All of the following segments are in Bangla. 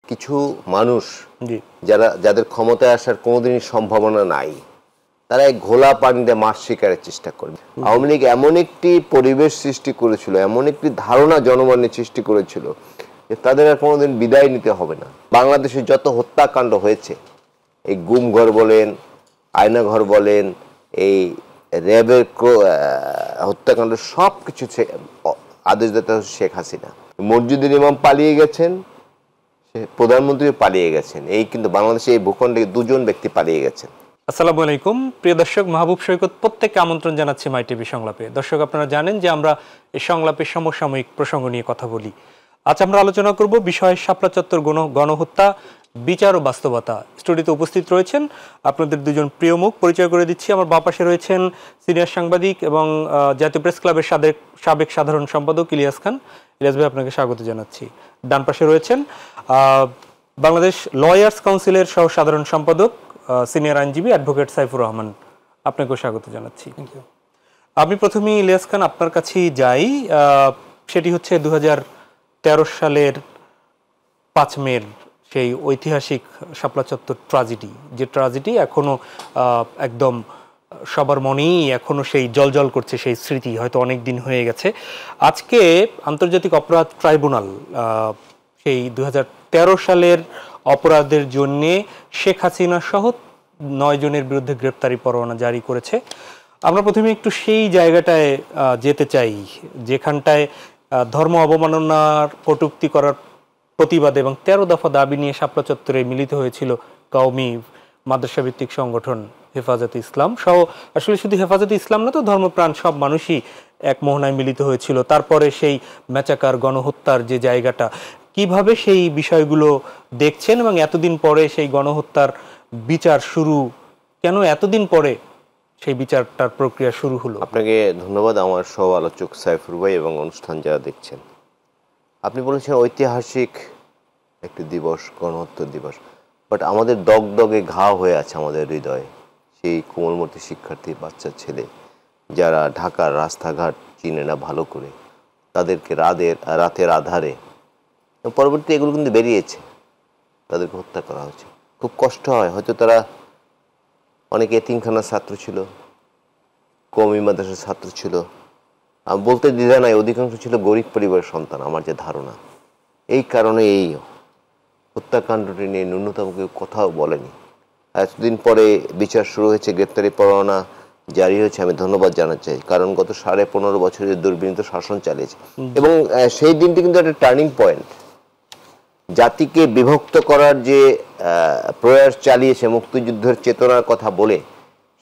কিছু মানুষ যাদের ক্ষমতায় আসার কোনোদিনই সম্ভাবনা নাই, তারা এই ঘোলা পানিতে মাছ শিকারের চেষ্টা করবে। আওয়ামী লীগ এমন একটি পরিবেশ সৃষ্টি করেছিল, এমন একটি ধারণা জনমনে সৃষ্টি করেছিল যে তাদের আর কোনোদিন বিদায় নিতে হবে না। বাংলাদেশে যত হত্যাকাণ্ড হয়েছে, এই গুমঘর বলেন, আয়নাঘর বলেন, এই র্যাবের হত্যাকাণ্ড, সব কিছু আদেশদাতা শেখ হাসিনা। মসজিদের ইমাম পালিয়ে গেছেন, প্রধানমন্ত্রী পালিয়ে গেছেন। এই কিন্তু বাংলাদেশে এই ভূখণ্ডে দুজন ব্যক্তি পালিয়ে গেছেন। আসসালামু আলাইকুম প্রিয় দর্শক, মাহবুব সৈকত প্রত্যেককে আমন্ত্রণ জানাচ্ছি মাই টিভি সংলাপে। দর্শক, আপনারা জানেন যে আমরা এই সংলাপে সমসাময়িক প্রসঙ্গ নিয়ে কথা বলি। আজ আমরা আলোচনা করব বিষয় শাপলা চত্বর গণহত্যা, বিচার ও বাস্তবতা। স্টুডিওতে উপস্থিত রয়েছেন আপনাদের দুজন প্রিয় মুখ। পরিচয় করে দিচ্ছি। আমার বাঁ পাশে রয়েছেন সিনিয়র সাংবাদিক এবং জাতীয় প্রেস ক্লাবের সাবেক সাধারণ সম্পাদক ইলিয়াস খান। ইলিয়াস ভাই, আপনাকে স্বাগত জানাচ্ছি। ডান পাশে রয়েছেন বাংলাদেশ লয়ার্স কাউন্সিলের সহ সাধারণ সম্পাদক সিনিয়র আইনজীবী অ্যাডভোকেট সাইফুর রহমান, আপনাকেও স্বাগত জানাচ্ছি। আমি প্রথমেই ইলিয়াস খান আপনার কাছেই যাই। সেটি হচ্ছে 2013 সালের 5 মের সেই ঐতিহাসিক শাপলা চত্বর ট্র্যাজেডি, যে ট্র্যাজেডি এখনো একদম সবার মনেই এখনো সেই জলজল করছে, সেই স্মৃতি হয়তো অনেক দিন হয়ে গেছে। আজকে আন্তর্জাতিক অপরাধ ট্রাইব্যুনাল সেই 2013 সালের অপরাধের জন্য শেখ হাসিনা সহ 9 জনের বিরুদ্ধে গ্রেপ্তারি পরোয়ানা জারি করেছে। আমরা প্রথমে একটু সেই জায়গাটায় যেতে চাই, যেখানটায় ধর্ম অবমাননার কটূক্তি করার প্রতিবাদ এবং 13 দফা দাবি নিয়ে শাপলা চত্বরে মিলিত হয়েছিল কওমি মাদ্রাসা ভিত্তিক সংগঠন হেফাজতে ইসলাম সহ, আসলে শুধু হেফাজতে ইসলাম না তো, ধর্মপ্রাণ সব মানুষই এক মোহনায় মিলিত হয়েছিল। তারপরে সেই ম্যাচাকার গণহত্যার যে জায়গাটা, কিভাবে সেই বিষয়গুলো দেখছেন এবং এতদিন পরে সেই গণহত্যার বিচার শুরু, কেন এতদিন পরে সেই বিচারটার প্রক্রিয়া শুরু হলো? আপনাকে ধন্যবাদ, আমার সহ আলোচক সাইফুর ভাই এবং অনুষ্ঠান যারা দেখছেন। আপনি বলেছেন ঐতিহাসিক একটি দিবস, গণহত্যা দিবস, বাট আমাদের দগদগে ঘা হয়ে আছে আমাদের হৃদয়ে সেই কোমলমতি শিক্ষার্থী বাচ্চা ছেলে যারা ঢাকার রাস্তাঘাট চিনে না ভালো করে, তাদেরকে রাতের আধারে, পরবর্তী এগুলো কিন্তু বেরিয়েছে, তাদেরকে হত্যা করা হয়েছে। খুব কষ্ট হয়। হয়তো তারা অনেকে এতিমখানার ছাত্র ছিল, কওমি মাদ্রাসার ছাত্র ছিল, আমি বলতে দ্বিধা নাই, অধিকাংশ ছিল গরিব পরিবারের সন্তান, আমার যে ধারণা। এই কারণে এই হত্যাকাণ্ডটি নিয়ে ন্যূনতম কেউ কথাও বলেনি। এতদিন পরে বিচার শুরু হয়েছে, গ্রেপ্তারি পরোয়ানা জারি হয়েছে, আমি ধন্যবাদ জানাতে চাই। কারণ গত 15.5 বছরের দুর্বিনীত শাসন চালিয়েছে এবং সেই দিনটি কিন্তু একটা টার্নিং পয়েন্ট। জাতিকে বিভক্ত করার যে প্রয়াস চালিয়েছে, মুক্তিযুদ্ধের চেতনার কথা বলে,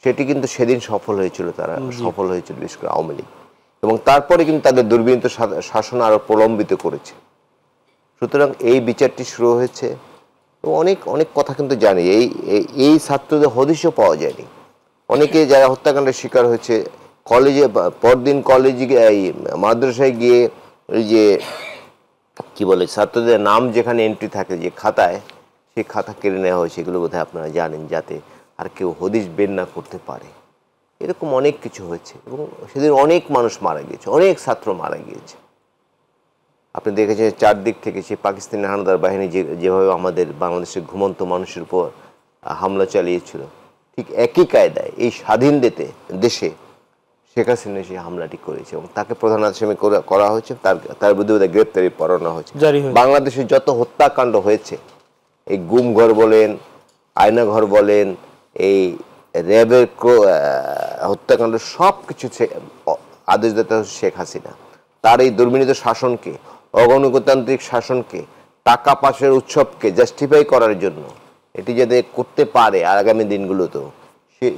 সেটি কিন্তু সেদিন সফল হয়েছিল। তারা সফল হয়েছিল, বিশেষ করে আওয়ামী লীগ, এবং তারপরে কিন্তু তাদের দুর্বিনীত শাসন আরো প্রলম্বিত করেছে। সুতরাং এই বিচারটি শুরু হয়েছে এবং অনেক অনেক কথা কিন্তু জানি। এই ছাত্রদের হদিশও পাওয়া যায়নি। অনেকে যারা হত্যাকাণ্ডের শিকার হয়েছে, কলেজে পরদিন কলেজে এই মাদ্রাসায় গিয়ে ওই যে কি বলে, ছাত্রদের নাম যেখানে এন্ট্রি থাকে যে খাতায়, সেই খাতা কেড়ে নেওয়া হয়েছে। এগুলো বোধহয় আপনারা জানেন, যাতে আর কেউ হদিশ বের না করতে পারে। এরকম অনেক কিছু হয়েছে এবং সেদিন অনেক মানুষ মারা গিয়েছে, অনেক ছাত্র মারা গিয়েছে। আপনি দেখেছেন চারদিক থেকে সেই পাকিস্তানি হানাদার বাহিনী যেভাবে আমাদের বাংলাদেশের ঘুমন্ত মানুষের উপর হামলা চালিয়েছিল, ঠিক একই কায়দায় এই স্বাধীন দেশে শেখ হাসিনা সেই হামলাটি করেছে এবং তাকে প্রধান আসামি করা হয়েছে। তার বিরুদ্ধে গ্রেপ্তারি পরোয়ানা হয়েছে। বাংলাদেশে যত হত্যাকাণ্ড হয়েছে, এই গুমঘর বলেন, আয়নাঘর বলেন, এই র্যাবের হত্যাকাণ্ড, সব কিছু আদেশদাতা শেখ হাসিনা। তার এই দুর্বিনীত শাসনকে, অগণতান্ত্রিক শাসনকে, টাকা পাশের উৎসবকে জাস্টিফাই করার জন্য, এটি যাতে করতে পারে আর আগামী দিনগুলোতেও,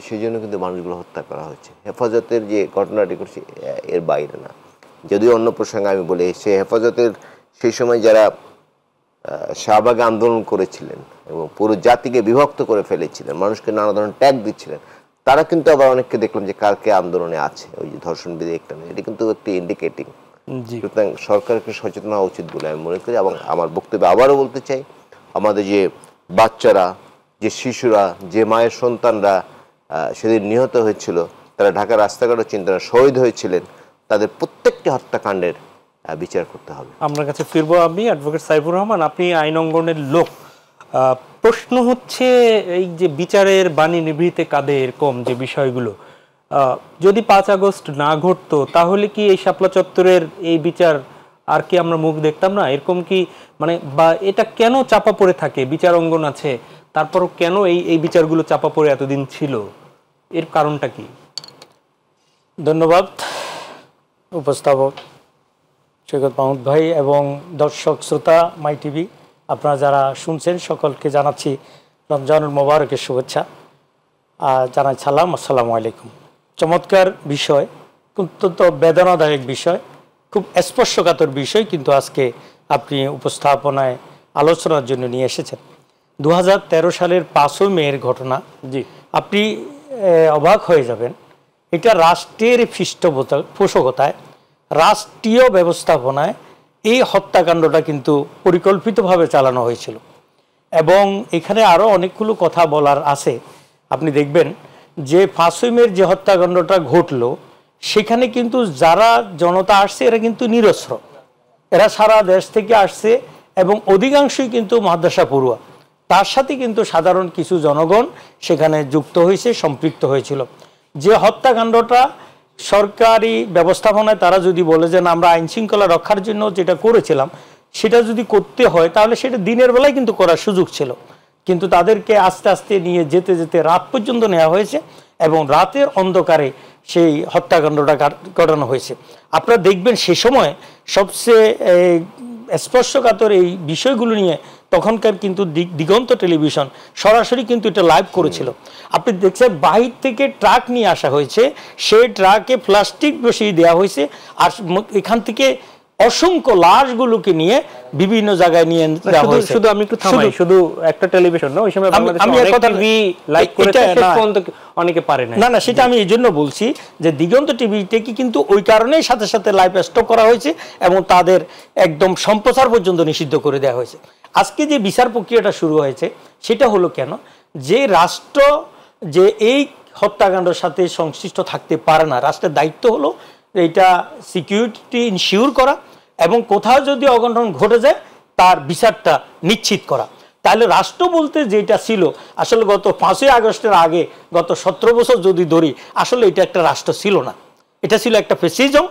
সেজন্য কিন্তু মানুষগুলো হত্যা করা হচ্ছে। হেফাজতের যে ঘটনাটি করছে এর বাইরে না। যদিও অন্য প্রসঙ্গে আমি বলি, সে হেফাজতের সেই সময় যারা শাহবাগে আন্দোলন করেছিলেন এবং পুরো জাতিকে বিভক্ত করে ফেলেছিলেন, মানুষকে নানা ধরনের ট্যাগ দিচ্ছিলেন, তারা কিন্তু আবার অনেককে দেখলাম যে কারকে আন্দোলনে আছে। ওই যে ধর্ষণ বিধি একটা, এটি কিন্তু একটি ইন্ডিকেটিং। সুতরাং সরকারকে সচেতন হওয়া উচিত বলে আমি মনে করি। এবং আমার বক্তব্যে আবারও বলতে চাই, আমাদের যে বাচ্চারা, যে শিশুরা, যে মায়ের সন্তানরা সেদিন নিহত হয়েছিল, তারা ঢাকার রাস্তাঘাটও চিন্তা শহীদ হয়েছিলেন, তাদের প্রত্যেকটি হত্যাকাণ্ডের বিচার করতে হবে। আপনার কাছে ফিরবো আমি, অ্যাডভোকেট সাইফুর রহমান, আপনি আইন অঙ্গনের লোক। প্রশ্ন হচ্ছে এই যে বিচারের বাণী নিভৃতে কাঁদে এরকম যে বিষয়গুলো, যদি 5 আগস্ট না ঘটতো তাহলে কি এই শাপলা চত্বরের এই বিচার আর কি আমরা মুখ দেখতাম না? এরকম কি মানে, বা এটা কেন চাপা পড়ে থাকে? বিচার অঙ্গন আছে, তারপরও কেন এই বিচারগুলো চাপা পড়ে এতদিন ছিল? এর কারণটা কি? ধন্যবাদ উপস্থাপক সৈকত মাহমুদ ভাই এবং দর্শক শ্রোতা মাই টিভি, আপনারা যারা শুনছেন সকলকে জানাচ্ছি রমজানুল মোবারকের শুভেচ্ছা, জানাই সালাম, আসসালামু আলাইকুম। চমৎকার বিষয়, অত্যন্ত বেদনাদায়ক বিষয়, খুব স্পর্শকাতর বিষয়, কিন্তু আজকে আপনি উপস্থাপনায় আলোচনার জন্য নিয়ে এসেছেন। 2013 সালের 5 মের ঘটনা। জি, আপনি অবাক হয়ে যাবেন, এটা রাষ্ট্রের পৃষ্ঠপোষকতায়, রাষ্ট্রীয় ব্যবস্থাপনায় এই হত্যাকাণ্ডটা কিন্তু পরিকল্পিতভাবে চালানো হয়েছিল। এবং এখানে আরও অনেকগুলো কথা বলার আছে। আপনি দেখবেন যে 5 মের যে হত্যাকাণ্ডটা ঘটলো, সেখানে কিন্তু যারা জনতা আসছে এরা কিন্তু নিরস্ত্র, এরা সারা দেশ থেকে আসছে এবং অধিকাংশই কিন্তু মাদ্রাসা পড়ুয়া। তার সাথে কিন্তু সাধারণ কিছু জনগণ সেখানে যুক্ত হয়েছে, সম্পৃক্ত হয়েছিল। যে হত্যাকাণ্ডটা সরকারি ব্যবস্থাপনায় তারা যদি বলে যে না, আমরা আইন শৃঙ্খলা রক্ষার জন্য যেটা করেছিলাম সেটা যদি করতে হয় তাহলে সেটা দিনের বেলায় কিন্তু করার সুযোগ ছিল, কিন্তু তাদেরকে আস্তে আস্তে নিয়ে যেতে যেতে রাত পর্যন্ত নেওয়া হয়েছে এবং রাতের অন্ধকারে সেই হত্যাকাণ্ডটা ঘটানো হয়েছে। আপনারা দেখবেন সে সময় সবচেয়ে স্পর্শকাতর এই বিষয়গুলো নিয়ে তখনকার কিন্তু দিগন্ত টেলিভিশন সরাসরি কিন্তু এটা লাইভ করেছিল। আপনি দেখছেন বাহির থেকে ট্রাক নিয়ে আসা হয়েছে, সেই ট্রাকে প্লাস্টিক বসিয়ে দেওয়া হয়েছে, আর এখান থেকে অসংখ্য লাশগুলোকে নিয়ে বিভিন্ন জায়গায় নিয়ে যাওয়া হয়েছে। শুধু আমি একটু থামাই, শুধু একটা টেলিভিশন না, ওই সময় আমি অনেক টিভি লাইভ করেছে, শেষ পর্যন্ত অনেকে পারে না। না, সেটা আমি এই জন্য বলছি যে দিগন্ত টিভিটাকে কিন্তু ওই কারণেই সাথে সাথে লাইভ স্টপ করা হয়েছে এবং তাদের একদম সম্প্রচার পর্যন্ত নিষিদ্ধ করে দেওয়া হয়েছে। আজকে যে বিচার প্রক্রিয়াটা শুরু হয়েছে সেটা হলো কেন, যে রাষ্ট্র যে এই হত্যাকাণ্ডের সাথে সংশ্লিষ্ট থাকতে পারে না, রাষ্ট্রের দায়িত্ব হলো এইটা সিকিউরিটি ইনশিওর করা এবং কোথাও যদি অঘটন ঘটে যায় তার বিচারটা নিশ্চিত করা। তাহলে রাষ্ট্র বলতে যেটা ছিল আসলে গত 5ই আগস্টের আগে গত 17 বছর যদি ধরি, আসলে এটা একটা রাষ্ট্র ছিল না, এটা ছিল একটা ফ্যাসিজম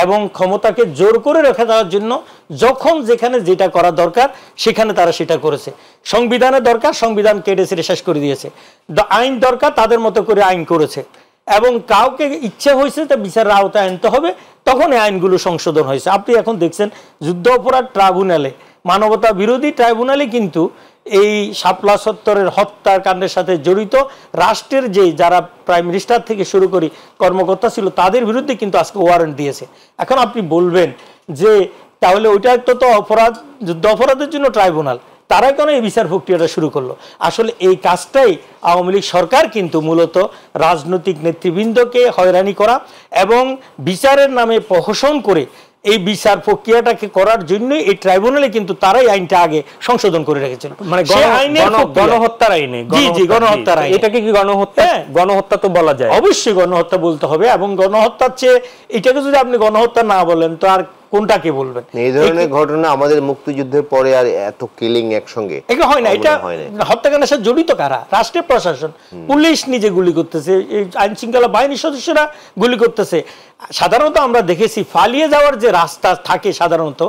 এবং ক্ষমতাকে জোর করে রেখে দেওয়ার জন্য যখন যেখানে যেটা করা দরকার সেখানে তারা সেটা করেছে। সংবিধানের দরকার, সংবিধান কেটে ছেড়ে শেষ করে দিয়েছে। আইন দরকার, তাদের মতো করে আইন করেছে এবং কাউকে ইচ্ছে হয়েছে তা বিচারের আওতায় আনতে হবে, তখন এই আইনগুলো সংশোধন হয়েছে। আপনি এখন দেখছেন যুদ্ধ অপরাধ ট্রাইব্যুনালে, মানবতা বিরোধী ট্রাইব্যুনালে কিন্তু এই শাপলা চত্বরের হত্যাকাণ্ডের সাথে জড়িত রাষ্ট্রের যে যারা প্রাইম মিনিস্টার থেকে শুরু করি কর্মকর্তা ছিল তাদের বিরুদ্ধে কিন্তু আজকে ওয়ারেন্ট দিয়েছে। এখন আপনি বলবেন যে তাহলে ওইটা তো অপরাধ, যুদ্ধ অপরাধের জন্য ট্রাইব্যুনাল, তারা কেন এই বিচার প্রক্রিয়াটা শুরু করলো? আসলে এই কাজটাই আওয়ামী লীগ সরকার কিন্তু মূলত রাজনৈতিক নেতৃবৃন্দকে হয়রানি করা এবং বিচারের নামে প্রহসন করে এই বিচার প্রক্রিয়াটাকে করার জন্য এই ট্রাইব্যুনালে কিন্তু তারাই আইনটা আগে সংশোধন করে রেখেছিল, মানে গণহত্যার আইনে। জি, গণহত্যার আইন। এটাকে কি গণহত্যা? গণহত্যা তো বলা যায়, অবশ্যই গণহত্যা বলতে হবে। এবং গণহত্যার চেয়ে এটাকে যদি আপনি গণহত্যা না বলেন তো আর কোনটাকে বলবেন? এই ধরনের ঘটনা আমাদের মুক্তিযুদ্ধের পরে আর এত কিলিং একসঙ্গে এটা হয় না। এটা হত্যাকাণ্ডের সাথে জড়িত কারা? রাষ্ট্রের প্রশাসন, পুলিশ নিজে গুলি করতেছে, আইন শৃঙ্খলা বাহিনীর সদস্যরা গুলি করতেছে। সাধারণত আমরা দেখেছি পালিয়ে যাওয়ার যে রাস্তা থাকে সাধারণত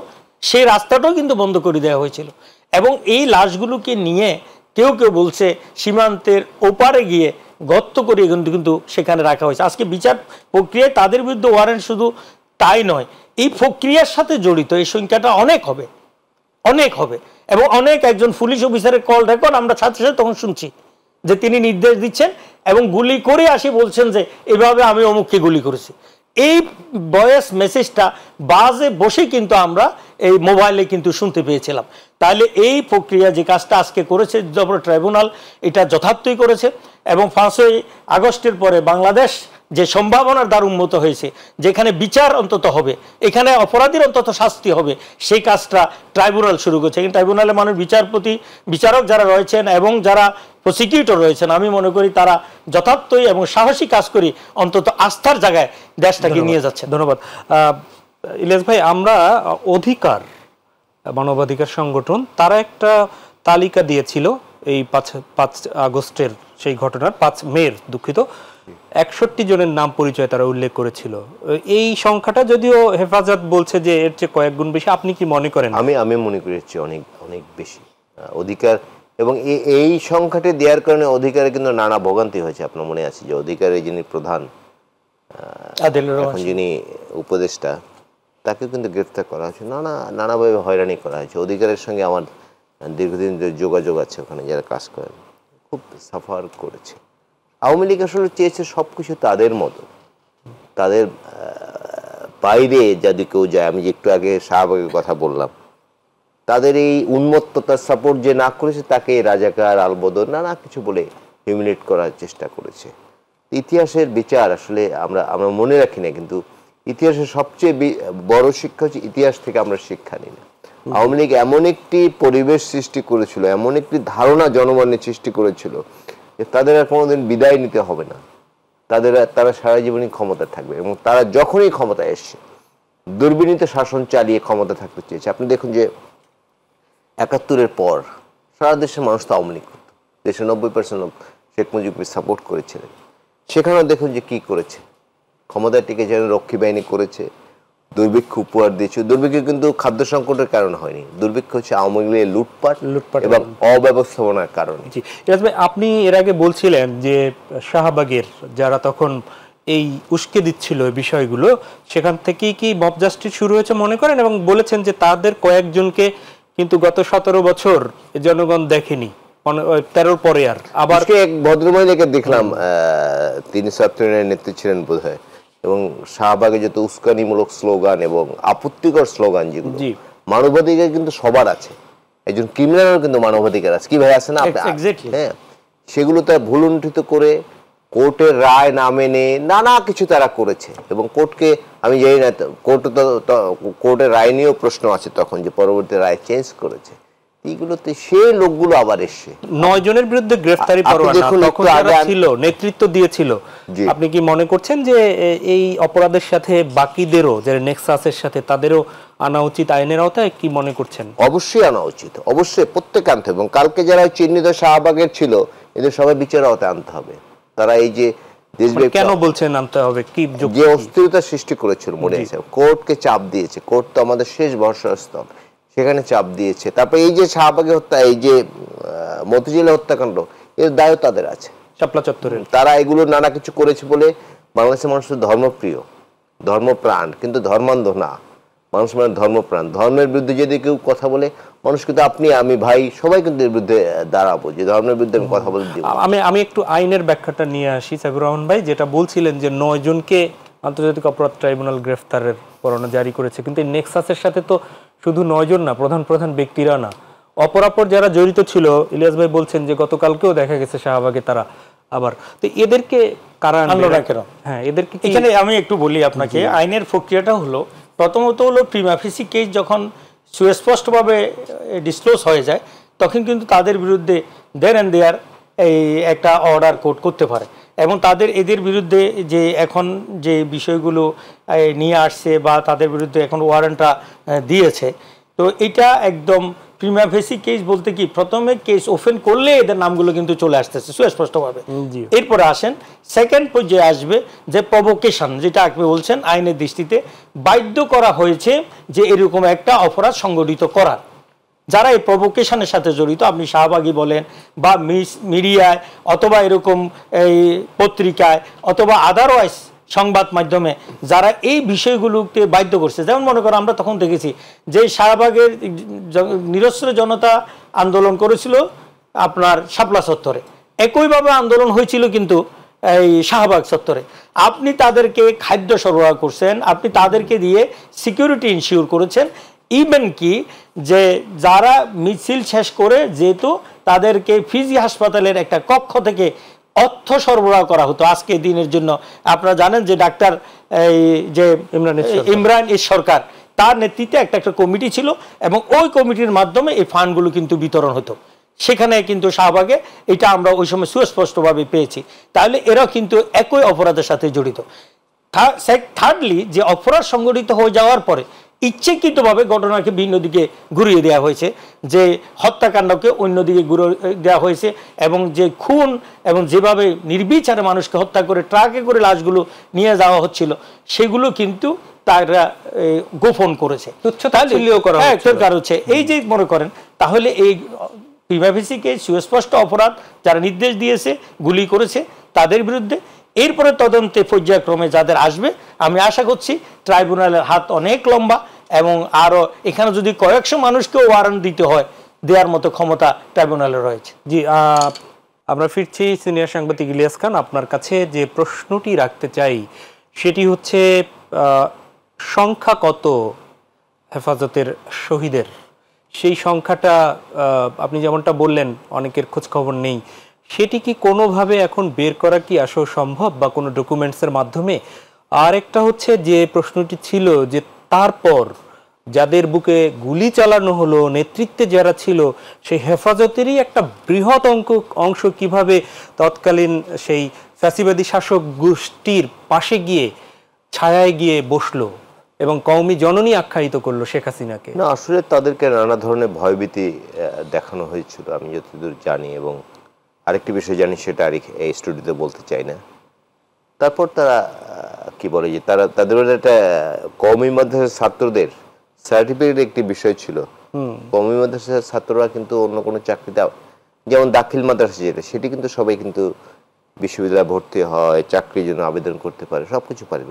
সেই রাস্তাটাও কিন্তু বন্ধ করে দেওয়া হয়েছিল এবং এই লাশগুলোকে নিয়ে কেউ কেউ বলছে সীমান্তের ওপারে গিয়ে গর্ত করে কিন্তু সেখানে রাখা হয়েছে। আজকে বিচার প্রক্রিয়ায় তাদের বিরুদ্ধে ওয়ারেন্ট শুধু তাই নয়, এই প্রক্রিয়ার সাথে জড়িত এই সংখ্যাটা অনেক হবে এবং অনেক একজন পুলিশ অফিসারের কল রেকর্ড আমরা সাথে সাথে তখন শুনছি যে তিনি নির্দেশ দিচ্ছেন এবং গুলি করে আসি বলছেন যে এভাবে আমি অমুককে গুলি করেছি। এই ভয়েস মেসেজটা বাসে বসে কিন্তু আমরা এই মোবাইলে কিন্তু শুনতে পেয়েছিলাম। তাহলে এই প্রক্রিয়া যে কাজটা আজকে করেছে ট্রাইব্যুনাল, এটা যথার্থই করেছে এবং 5ই আগস্টের পরে বাংলাদেশ যে সম্ভাবনার দ্বার উন্মুক্ত হয়েছে, যেখানে বিচার অন্তত হবে, এখানে অপরাধীর অন্তত শাস্তি হবে, সেই কাজটা ট্রাইব্যুনাল শুরু করছে। ট্রাইব্যুনালে মানুষ বিচারপতি, বিচারক যারা রয়েছেন এবং যারা প্রসিকিউটর রয়েছেন, আমি মনে করি তারা যথার্থই এবং সাহসী কাজ করি অন্তত আস্থার জায়গায় দেশটাকে নিয়ে যাচ্ছে। ধন্যবাদ। ইলিয়াস ভাই, আমরা অধিকার মানবাধিকার সংগঠন তারা একটা তালিকা দিয়েছিল এই 5 আগস্টের সেই ঘটনার 5 মের দুঃখিত 61 জনের নাম পরিচয় তারা উল্লেখ করেছিল। এই সংখ্যাটা যদিও হেফাজত বলছে যে এর চেয়ে কয়েক গুণ বেশি, আপনি কি মনে করেন? আমি মনে করি হচ্ছে অনেক অনেক বেশি অধিকার, এবং এই সংখ্যাটি দেওয়ার কারণে অধিকারে কিন্তু নানা ভোগান্তি হয়েছে। আপনার মনে আছে যে অধিকারের যিনি প্রধান এখন যিনি উপদেষ্টা, তাকে কিন্তু গ্রেফতার করা হয়েছে, নানাভাবে হয়রানি করা হয়েছে। অধিকারের সঙ্গে আমার দীর্ঘদিন ধরে যোগাযোগ আছে, ওখানে যারা কাজ করেন খুব সাফার করেছে। আওয়ামী লীগ আসলে চেয়েছে সব কিছু তাদের মতো, তাদের বাইরে যদি কেউ যায়, আমি যে একটু আগে শাহবাগের কথা বললাম, তাদের এই উন্মত্ততার সাপোর্ট যে না করেছে তাকে রাজাকার আলবদর নানা কিছু বলে হিউমিলেট করার চেষ্টা করেছে। ইতিহাসের বিচার আসলে আমরা মনে রাখি না, কিন্তু ইতিহাসের সবচেয়ে বড় শিক্ষা হচ্ছে ইতিহাস থেকে আমরা শিক্ষা নিই না। আওয়ামী লীগ এমন একটি পরিবেশ সৃষ্টি করেছিল, এমন একটি ধারণা জনমনে সৃষ্টি করেছিল যে তাদের আর কোনোদিন বিদায় নিতে হবে না, তারা সারা জীবনই ক্ষমতা থাকবে, এবং তারা যখনই ক্ষমতায় এসছে দুর্বিনীত শাসন চালিয়ে ক্ষমতা থাকতে চেয়েছে। আপনি দেখুন যে 71-এর পর সারা দেশের মানুষ তো আওয়ামী লীগ করত, দেশের 90% লোক শেখ মুজিবকে সাপোর্ট করেছিলেন। সেখানেও দেখুন যে কি করেছে, ক্ষমতায় টিকে যেন রক্ষী বাহিনী করেছে, দুর্ভিক্ষ উপহার দিয়েছে। দুর্ভিক্ষ কিন্তু খাদ্য সংকটের কারণে হয়নি, দুর্ভিক্ষ হচ্ছে আওয়ামী লীগের লুটপাট এবং অব্যবস্থাপনার কারণে। জি, আপনি এর আগে বলছিলেন যে শাহবাগের যারা তখন এই উস্কে দিচ্ছিল বিষয়গুলো, সেখান থেকেই কি মব জাস্টিস শুরু হয়েছে মনে করেন, এবং বলেছেন যে তাদের কয়েকজনকে কিন্তু গত 17 বছর জনগণ দেখেনি, 13 পরে আর আবার এক ভদ্রমহিলাকে দেখলাম, তিনি ছাত্রলীগের নেত্রী ছিলেন বোধহয়, এবং শাহবাগে যত উস্কানিমূলক স্লোগান এবং আপত্তিকর স্লোগান, যেগুলো মানবাধিকার কিন্তু সবার আছে, একজন ক্রিমিনালের কিন্তু মানবাধিকার আছে, কি ভাই আছে না? হ্যাঁ, সেগুলো তারা ভুলুণ্ঠিত করে কোর্টের রায় না মেনে নানা কিছু তারা করেছে, এবং কোর্টকে আমি জানি না, কোর্টের রায় নিয়েও প্রশ্ন আছে তখন, যে পরবর্তী রায় চেঞ্জ করেছে। এইগুলোতে সেই লোকগুলো আবার এসছে 9 জনের বিরুদ্ধে গ্রেফতারি পরোয়ানা ছিল, নেতৃত্ব দিয়েছিল। আপনি কি মনে করছেন যে এই অপরাধের সাথে বাকিদেরও, যারা নেক্সাসের সাথে, তাদেরও আনা উচিত আইনের আওতায়? কি মনে করছেন? অবশ্যই আনা উচিত, অবশ্যই প্রত্যেক আনতে হবে, এবং কালকে যারা চিহ্নিত শাহবাগের ছিল এদের সবাই বিচার আওতায় আনতে হবে। তারা এই যে কেন বলছেন আনতে হবে, কি যে অস্থিরতা সৃষ্টি করেছিল মনে আছে, কোর্টকে চাপ দিয়েছে, কোর্ট তো আমাদের শেষ ভরসাস্থল, সেখানে চাপ দিয়েছে। তারপর এই যে শাহবাগী হত্যা, এই যে মতিঝিল হত্যাকাণ্ড, এর দায়ও তাদের আছে, শাপলা চত্বরের। তারা এগুলো নানা কিছু করেছে বলে বাংলাদেশের মানুষ ধর্মপ্রিয়, ধর্মপ্রাণ, কিন্তু ধর্মান্ধ না। মানুষ মানে ধর্মপ্রাণ। ধর্মের বিরুদ্ধে যদি কেউ কথা বলে, মানুষ কিন্তু আপনি আমি ভাই সবাই কিন্তু এর বিরুদ্ধে দাঁড়াবো, যে ধর্মের বিরুদ্ধে আমি কথা বলতে দিব। আমি একটু আইনের ব্যাখ্যাটা নিয়ে আসি সাইফুর রহমান ভাই, যেটা বলছিলেন যে 9 জনকে আন্তর্জাতিক অপরাধ ট্রাইব্যুনাল গ্রেফতারের পরোয়ানা জারি করেছে, কিন্তু এই নেক্সাসের সাথে তো শুধু 9 জন না, প্রধান ব্যক্তিরা না, অপরাপর যারা জড়িত ছিল, ইলিয়াস ভাই বলছেন যে গতকালকেও দেখা গেছে শাহবাগে তারা আবার, তো এদেরকে কারা আনলো না কেন? হ্যাঁ, এদেরকে এখানে আমি একটু বলি আপনাকে, আইনের প্রক্রিয়াটা হলো, প্রথমত হলো প্রিমা ফেসি কেস যখন সুস্পষ্টভাবে ডিসক্লোজ হয়ে যায়, তখন কিন্তু তাদের বিরুদ্ধে দেন অ্যান্ড দেয়ার এই একটা অর্ডার কোর্ট করতে পারে, এবং এদের বিরুদ্ধে যে এখন যে বিষয়গুলো নিয়ে আসছে বা তাদের বিরুদ্ধে এখন ওয়ারেন্টটা দিয়েছে, তো এটা একদম প্রিমা ফেসি কেস বলতে কি, প্রথমে কেস ওপেন করলে এদের নামগুলো কিন্তু চলে আসতেছে সুস্পষ্টভাবে। এরপরে আসেন সেকেন্ড পর্যায়ে আসবে যে প্রভোকেশন, যেটা আপনি বলছেন আইনের দৃষ্টিতে বাধ্য করা হয়েছে যে এরকম একটা অপরাধ সংগঠিত করার। যারা এই প্রভোকেশনের সাথে জড়িত, আপনি শাহবাগী বলেন বা মিডিয়ায় অথবা এরকম এই পত্রিকায় অথবা আদারওয়াইজ সংবাদ মাধ্যমে যারা এই বিষয়গুলোকে বাধ্য করছে, যেমন মনে করো আমরা তখন দেখেছি যে শাহবাগের নিরস্ত্র জনতা আন্দোলন করেছিল আপনার শাপলা চত্বরে, একইভাবে আন্দোলন হয়েছিল কিন্তু এই শাহবাগ চত্বরে। আপনি তাদেরকে খাদ্য সরবরাহ করছেন, আপনি তাদেরকে দিয়ে সিকিউরিটি ইনশিওর করেছেন, ইভেন কি যে যারা মিছিল শেষ করে যেহেতু তাদেরকে ফিজি হাসপাতালের একটা কক্ষ থেকে অর্থ সরবরাহ করা হতো আজকে দিনের জন্য। আপনারা জানেন যে ডাক্তার এই যে ইমরান সরকার, তার নেতৃত্বে একটা কমিটি ছিল, এবং ওই কমিটির মাধ্যমে এই ফান্ডগুলো কিন্তু বিতরণ হতো। সেখানে কিন্তু শাহবাগে এটা আমরা ওই সময় সুস্পষ্টভাবে পেয়েছি। তাহলে এরাও কিন্তু একই অপরাধের সাথে জড়িত। থার্ডলি যে অপরাধ সংগঠিত হয়ে যাওয়ার পরে ইচ্ছাকৃতভাবে ঘটনাকে ভিন্ন দিকে ঘুরিয়ে দেওয়া হয়েছে, যে হত্যাকাণ্ডকে অন্যদিকে ঘুরিয়ে দেওয়া হয়েছে, এবং যে খুন এবং যেভাবে নির্বিচারে মানুষকে হত্যা করে ট্রাকে করে লাশগুলো নিয়ে যাওয়া হচ্ছিল সেগুলো কিন্তু তারা গোপন করেছে। হচ্ছে এই যে মনে করেন তাহলে এই প্রিমাফেসিকে সুস্পষ্ট অপরাধ যারা নির্দেশ দিয়েছে, গুলি করেছে তাদের বিরুদ্ধে এরপরে তদন্তে পর্যায়ক্রমে যাদের আসবে, আমি আশা করছি ট্রাইব্যুনালের হাত অনেক লম্বা, এবং আরো এখানে যদি কয়েকশো মানুষকেও ওয়ারেন্ট দিতে হয় দেওয়ার মতো ক্ষমতা ট্রাইব্যুনালের রয়েছে। জি, আমরা ফিরছি সিনিয়র সাংবাদিক ইলিয়াস খান, আপনার কাছে যে প্রশ্নটি রাখতে চাই সেটি হচ্ছে সংখ্যা কত হেফাজতের শহীদের, সেই সংখ্যাটা আপনি যেমনটা বললেন অনেকের খোঁজ খবর নেই, সেটি কি কোনোভাবে এখন বের করা কি আসলে সম্ভব বা কোনো ডকুমেন্টসের মাধ্যমে? আর একটা হচ্ছে যে প্রশ্নটি ছিল যে তারপর যাদের বুকে গুলি চালানো হলো, নেতৃত্বে যারা ছিল, সেই হেফাজতেরই একটা বৃহৎ অংশ কিভাবে তৎকালীন সেই ফ্যাসিবাদী শাসক গোষ্ঠীর পাশে গিয়ে ছায়ায় গিয়ে বসলো এবং কওমি জননী আখ্যায়িত করলো শেখ হাসিনাকে। না, আসলে তাদেরকে নানা ধরনের ভয়ভীতি দেখানো হয়েছিল আমি যতদূর জানি, এবং আরেকটি বিষয় জানি সেটা আর এই স্টুডিওতে বলতে চাই না। তারপর তারা কি বলে যে তাদের একটা কওমি মাদ্রাসার ছাত্রদের সার্টিফিকেট একটি বিষয় ছিল। কওমি মাদ্রাসার ছাত্ররা কিন্তু অন্য কোনো চাকরিতে, যেমন দাখিল মাদ্রাসা যেটা, সেটি কিন্তু সবাই কিন্তু বিশ্ববিদ্যালয়ে ভর্তি হয়, চাকরির জন্য আবেদন করতে পারে, সবকিছু পারে,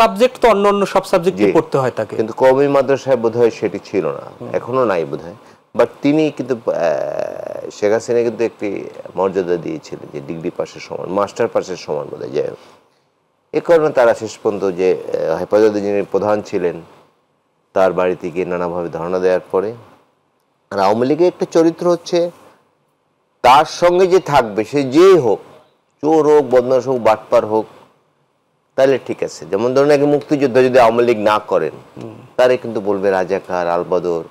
সাবজেক্ট তো অন্য সব সাবজেক্টই পড়তে হয় তাকে। কিন্তু কওমি মাদ্রাসায় বোধহয় সেটি ছিল না, এখনো নাই বোধহয়। বাট তিনি কিন্তু শেখ হাসিনা কিন্তু একটি মর্যাদা দিয়েছিলেন যে ডিগ্রি পাশের সমান, মাস্টার পাশের সমান বোধহয়। যাই হোক, এ কারণে তারা শেষ পর্যন্ত যে হেফাজতে যিনি প্রধান ছিলেন তার বাড়িতে গিয়ে নানাভাবে ধারণা দেওয়ার পরে, আর আওয়ামী লীগের একটা চরিত্র হচ্ছে তার সঙ্গে যে থাকবে সে যেই হোক, চোর হোক, বদমাশ হোক, বাটপার হোক, তাহলে ঠিক আছে। যেমন ধরুন এক মুক্তিযোদ্ধা যদি আওয়ামী লীগ না করেন, তারে কিন্তু বলবে রাজাকার, আলবদর।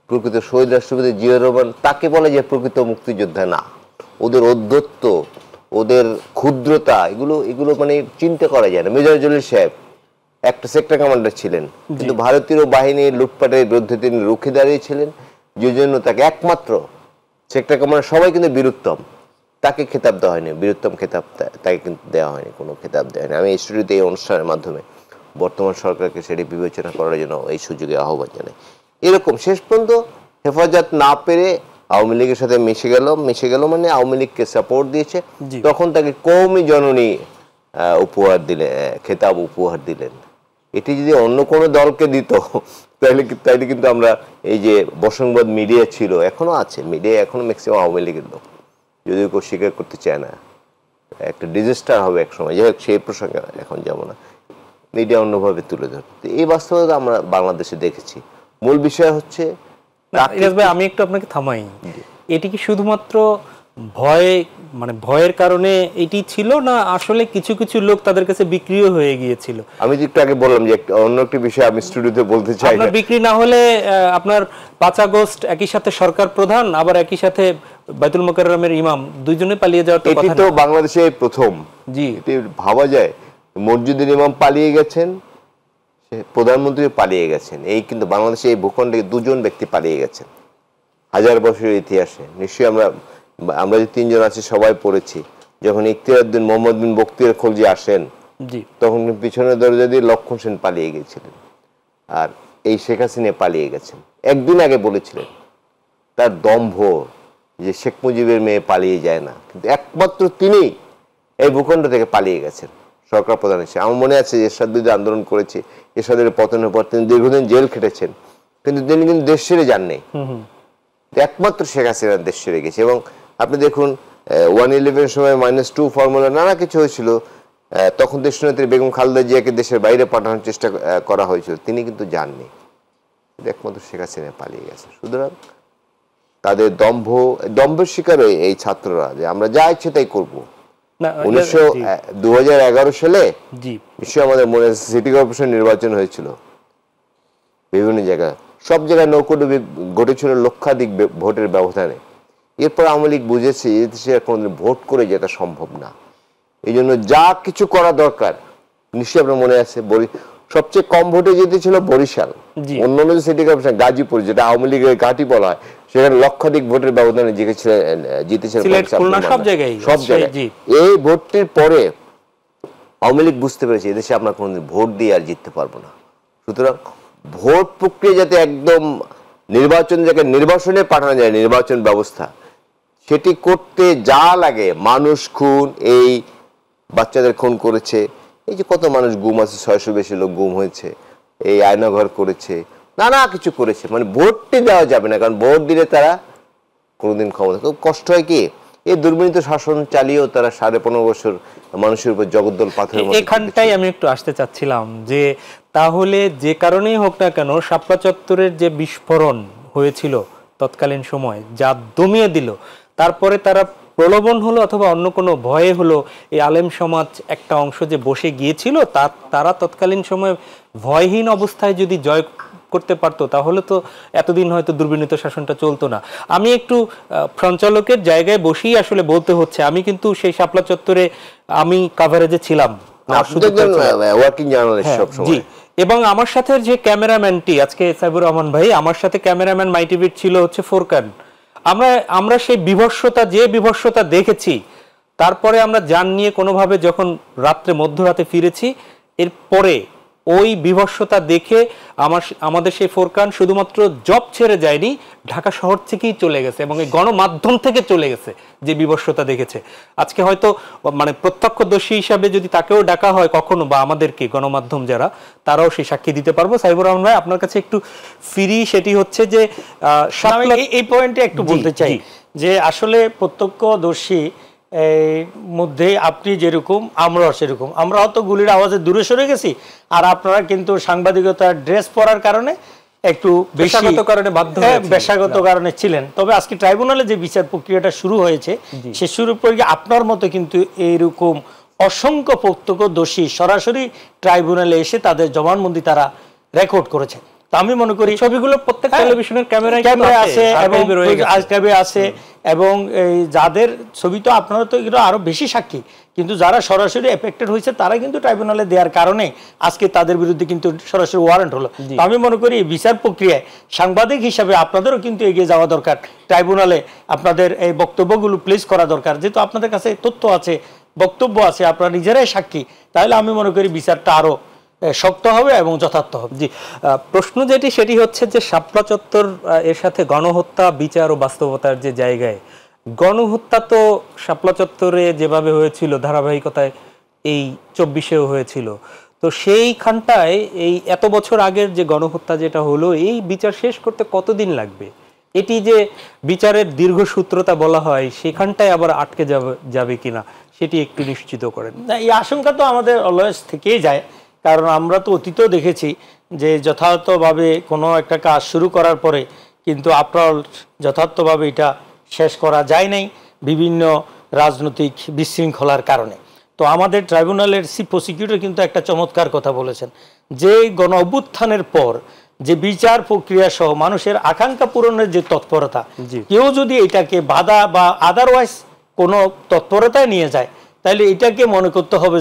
প্রকৃত শহীদ রাষ্ট্রপতি জিয়াউর রহমান তাকে বলে যে প্রকৃত মুক্তিযোদ্ধা না। ওদের ঔদ্ধত্য, ওদের ক্ষুদ্রতা, এগুলো মানে চিন্তা করা যায় না। মেজর জলিল সাহেব একটা সেক্টর কমান্ডার ছিলেন, কিন্তু ভারতীয় বাহিনীর লুটপাটের বিরুদ্ধে তিনি রুখে দাঁড়িয়েছিলেন, যে জন্য তাকে একমাত্র সেক্টর কমান্ডার, সবাই কিন্তু বীরুত্তম, তাকে খেতাব দেওয়া হয়নি, বীরুত্তম খেতাব তাকে কিন্তু দেওয়া হয়নি, কোনো খেতাব দেওয়া হয়নি। আমি এই স্টুডিওতে এই অনুষ্ঠানের মাধ্যমে বর্তমান সরকারকে সেটি বিবেচনা করার জন্য এই সুযোগে আহ্বান জানাই। এরকম শেষ পর্যন্ত হেফাজত না পেরে আওয়ামী লীগের সাথে মিশে গেল মানে আওয়ামী লীগকে সাপোর্ট দিয়েছে, তখন তাকে কওমি জননী উপহার দিলেন, খেতাব উপহার দিলেন। এটি যদি অন্য কোনো দলকে দিত তাহলে কিন্তু আমরা এই যে বসংবাদ মিডিয়া ছিল, এখনো আছে মিডিয়া, এখনো ম্যাক্সিমাম আওয়ামী লীগের লোক, যদিও কেউ স্বীকার করতে চায় না, একটা ডিজাস্টার হবে এক সময়। যাই হোক, সেই প্রসঙ্গে এখন যাব না, মিডিয়া অন্যভাবে তুলে ধরতে। এই বাস্তবতা আমরা বাংলাদেশে দেখেছি। মূল বিষয় হচ্ছে, আমি একটু আপনাকে থামাই, এটি কি শুধুমাত্র ভয়ের কারণে এটি ছিল, না আসলে কিছু কিছু লোক তাদের কাছে বিক্রিও হয়ে গিয়েছিল? আমি যে একটু আগে বললাম যে অন্য একটি বিষয় আমি স্টুডিওতে বলতে চাই, আপনার বিক্রি না হলে আপনার 5 আগস্ট একই সাথে সরকার প্রধান আবার একই সাথে বাইতুল মোকাররমের ইমাম দুইজনে পালিয়ে যাওয়ার তো কথা না। এটি তো বাংলাদেশে প্রথম। জি, এটি ভাবা যায়, মসজিদের ইমাম পালিয়ে গেছেন, প্রধানমন্ত্রী পালিয়ে গেছেন, এই কিন্তু বাংলাদেশে এই ভূখণ্ডে 2 জন ব্যক্তি পালিয়ে গেছেন 1000 বছরের ইতিহাসে। নিশ্চয়ই আমরা যে 3 জন আছি সবাই পড়েছি, যখন ইখতিয়ারউদ্দিন মোহাম্মদ বিন বখতিয়ার খলজি আসেন, তখন পিছনের দরজা দিয়ে লক্ষণ সেন পালিয়ে গেছিলেন, আর এই শেখ হাসিনা পালিয়ে গেছেন। একদিন আগে বলেছিলেন তার দম্ভ যে শেখ মুজিবের মেয়ে পালিয়ে যায় না, কিন্তু একমাত্র তিনি এই ভূখণ্ড থেকে পালিয়ে গেছেন সরকার প্রধান হিসেবে। আমার মনে আছে এরশাদ বিরুদ্ধে আন্দোলন করেছে, এরশাদের পতনের পর তিনি দীর্ঘদিন জেল খেটেছেন, কিন্তু তিনি কিন্তু দেশ ছেড়ে যাননি। একমাত্র শেখ হাসিনা দেশ ছেড়ে গেছে। এবং আপনি দেখুন 111 সময় -2 ফর্মুলা নানা কিছু হয়েছিল, তখন দেশনেত্রী বেগম খালেদা জিয়াকে দেশের বাইরে পাঠানোর চেষ্টা করা হয়েছিল, তিনি কিন্তু যাননি। একমাত্র শেখ হাসিনা পালিয়ে গেছে। সুতরাং তাদের দম্ভের শিকার এই ছাত্ররা, যে আমরা যা ইচ্ছে তাই করবো। 2011 সালে নিশ্চয়ই আমাদের মনে আছে, সিটি কর্পোরেশন নির্বাচন হয়েছিল বিভিন্ন জায়গায়, সব জায়গায় নৌকোডুবি ঘটেছিল লক্ষাধিক ভোটের ব্যবধানে। এরপর আওয়ামী লীগ বুঝেছে কোনোদিন ভোট করে যেটা সম্ভব না, এই জন্য যা কিছু করা দরকার নিশ্চয়ই আপনার মনে আছে, সবচেয়ে কম ভোটে জিতেছিল বরিশাল, জি। অন্যান্য সিটি কর্পোরেশন গাজীপুর, যেটা আওয়ামী লীগের ঘাঁটি বলা হয়, সেখানে লক্ষাধিক ভোটের ব্যবধানে জিতেছিল সিলেট, খুলনা, সব জায়গায়, সব জায়গায়। জি। এই ভোটটির পরে আওয়ামী লীগ বুঝতে পেরেছে এদেশে আমরা কোনোদিন ভোট দিয়ে আর জিততে পারবো না, সুতরাং ভোট প্রক্রিয়া যাতে একদম নির্বাচনে পাঠানো যায়, নির্বাচন ব্যবস্থা সেটি করতে যা লাগে, মানুষ খুন, এই বাচ্চাদের খুন করেছে, এই যে কত মানুষ গুম আছে, 600 বেশি লোক গুম হয়েছে, এই আয়নাঘর করেছে, নানা কিছু করেছে, মানে ভোটটি দেওয়া যাবে না, কারণ ভোট দিলে তারা কোনোদিন ক্ষমতা, খুব কষ্ট হয় কি এই দুর্বিনীত শাসন চালিয়েও তারা 15.5 বছর মানুষের উপর জগদ্দল পাথরের মতো। এখানটাই আমি একটু আসতে চাচ্ছিলাম যে তাহলে যে কারণেই হোক না কেন শাপলা চত্বরের যে বিস্ফোরণ হয়েছিল তৎকালীন সময়, যা দমিয়ে দিল, তারপরে তারা প্রলোভন হলো অথবা অন্য কোনো ভয়ে হলো, এই আলেম সমাজ একটা অংশ যে বসে গিয়েছিল তারা তৎকালীন সময় ভয়হীন অবস্থায় যদি জয় করতে পারতো তাহলে তো এতদিন হয়তো দুর্বিনীত শাসনটা চলতো না। আমি একটু সঞ্চালকের জায়গায় বসেই আসলে বলতে হচ্ছে, আমি কিন্তু সেই শাপলা চত্বরে আমি কাভারেজে ছিলাম, ওয়ার্কিং জার্নালিস্ট সব সময়। জি, এবং আমার সাথে যে ক্যামেরাম্যানটি আজকে সাইবুর রহমান ভাই, আমার সাথে ক্যামেরাম্যান মাই টিভির ছিল হচ্ছে ফোরকান। আমরা সেই বিভৎসতা দেখেছি, তারপরে আমরা যান নিয়ে কোনোভাবে যখন মধ্যরাতে ফিরেছি, এরপরে ওই বিভৎসতা দেখে আমাদের সেই ফোরকান শুধুমাত্র জব ছেড়ে যায়নি, ঢাকা শহর থেকেই চলে গেছে এবং এই গণমাধ্যম থেকে চলে গেছে যে বিভৎসতা দেখেছে। আজকে হয়তো মানে প্রত্যক্ষদর্শী হিসাবে যদি তাকেও ডাকা হয় কখনো, বা আমাদেরকে গণমাধ্যম যারা, তারাও সেই সাক্ষী দিতে পারবো। সাইবুর রহমান ভাই, আপনার কাছে একটু ফিরি, সেটি হচ্ছে যে এই পয়েন্টে একটু বলতে চাই যে আসলে প্রত্যক্ষদর্শী মধ্যে আপনি যেরকম আমরাও সেরকম, আমরা হয়তো গুলির আওয়াজে দূরে সরে গেছি, আর আপনারা কিন্তু সাংবাদিকতার ড্রেস পরার কারণে একটু পেশাগত কারণে ছিলেন। তবে আজকে ট্রাইব্যুনালে যে বিচার প্রক্রিয়াটা শুরু হয়েছে, সে শুরু প্রক্রিয়া আপনার মতো কিন্তু এইরকম অসংখ্য প্রত্যক্ষদর্শী সরাসরি ট্রাইব্যুনালে এসে তাদের জবানবন্দি তারা রেকর্ড করেছে। তো আমি মনে করি ছবিগুলো প্রত্যেক টেলিভিশনের ক্যামেরায় আছে এবং আর্কাইভে আছে, এবং যাদের ছবি তো আপনারা তো এগুলো আরো বেশি সাক্ষী, কিন্তু যারা সরাসরি এফেক্টেড হয়েছে তারা কিন্তু ট্রাইব্যুনালে দেওয়ার কারণে আজকে তাদের বিরুদ্ধে কিন্তু সরাসরি ওয়ারেন্ট হলো। তো আমি মনে করি বিচার প্রক্রিয়ায় সাংবাদিক হিসাবে আপনাদেরও কিন্তু এগিয়ে যাওয়া দরকার, ট্রাইব্যুনালে আপনাদের এই বক্তব্যগুলো প্লেস করা দরকার, যেহেতু আপনাদের কাছে তথ্য আছে, বক্তব্য আছে, আপনারা নিজেরাই সাক্ষী, তাহলে আমি মনে করি বিচারটা আরো শক্ত হবে এবং যথার্থ হবে। জি, প্রশ্ন সেটি হচ্ছে যে শাপলা চত্বর এর সাথে গণহত্যা, বিচার ও বাস্তবতার যে জায়গায়, গণহত্যা তো শাপলা চত্বরে যেভাবে হয়েছিল ধারাবাহিকতায় এই 24-এও হয়েছিল, তো সেইখানটায় এই এত বছর আগের যে গণহত্যা যেটা হলো, এই বিচার শেষ করতে কতদিন লাগবে? এটি যে বিচারের দীর্ঘসূত্রতা বলা হয়, সেখানটায় আবার আটকে যাবে কিনা সেটি একটু নিশ্চিত করেন। এই আশঙ্কা তো আমাদের অলওয়েজ থেকেই যায়, কারণ আমরা তো অতীতেও দেখেছি যে যথাযথভাবে কোনো একটা কাজ শুরু করার পরে কিন্তু আপনার যথার্থভাবে এটা শেষ করা যায় নাই বিভিন্ন রাজনৈতিক বিশৃঙ্খলার কারণে। তো আমাদের ট্রাইব্যুনালের চিফ প্রসিকিউটর কিন্তু একটা চমৎকার কথা বলেছেন যে গণ অভ্যুত্থানের পর যে বিচার প্রক্রিয়া সহ মানুষের আকাঙ্ক্ষা পূরণের যে তৎপরতা, কেউ যদি এটাকে বাধা বা আদারওয়াইজ কোনো তৎপরতায় নিয়ে যায়, তাহলে এটাকে মনে করতে হবে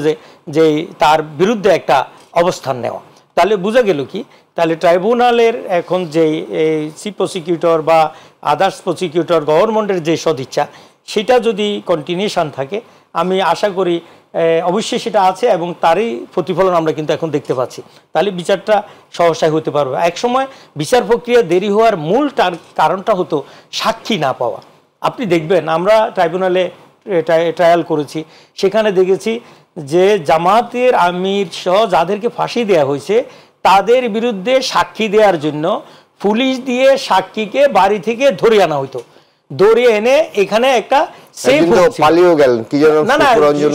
যে তার বিরুদ্ধে একটা অবস্থান নেওয়া। তাহলে বোঝা গেল কি, তাহলে ট্রাইব্যুনালের এখন যে চিফ প্রসিকিউটর বা আদার্স প্রসিকিউটর গভর্নমেন্টের যে সদিচ্ছা, সেটা যদি কন্টিনিউশন থাকে, আমি আশা করি অবশ্যই সেটা আছে এবং তারই প্রতিফলন আমরা কিন্তু এখন দেখতে পাচ্ছি, তাহলে বিচারটা সহসায় হতে পারবে। একসময় বিচার প্রক্রিয়া দেরি হওয়ার মূল কারণটা হতো সাক্ষী না পাওয়া। আপনি দেখবেন আমরা ট্রাইব্যুনালে ট্রায়াল করেছি, সেখানে দেখেছি যে জামাতের আমির সহ যাদেরকে ফাঁসি দেওয়া হয়েছে তাদের বিরুদ্ধে সাক্ষী দেওয়ার জন্য পুলিশ দিয়ে সাক্ষীকে বাড়ি থেকে ধরে আনা হইতো, ধরিয়ে এনে এখানে একটা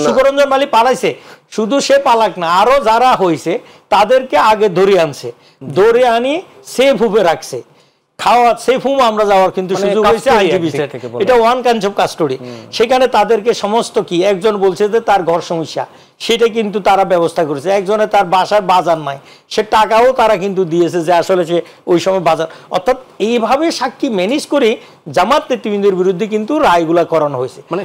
সুকরঞ্জন মালি পালাইছে, শুধু সে পালাক না, আরো যারা হয়েছে তাদেরকে আগে ধরে আনছে, ধরে আনি সেফ হুপে রাখছে, খাওয়া সেফ হুম আমরা যাওয়ার কিন্তু সুযোগ হয়েছে আইনজীবীদের, এটা ওয়ান কাইন্ড অফ কাস্টডি। সেখানে তাদেরকে সমস্ত কি, একজন বলছে যে তার ঘর সমস্যা, সেটা কিন্তু তারা ব্যবস্থা করেছে, একজনে তার বাসার বাজার নাই, সে টাকাও তারা কিন্তু দিয়েছে যে আসলে সে ওই সময় বাজার, অর্থাৎ এইভাবে সাক্ষী ম্যানেজ করে জামাত নেতৃবৃন্দের বিরুদ্ধে কিন্তু রায়গুলা করানো হয়েছে। মানে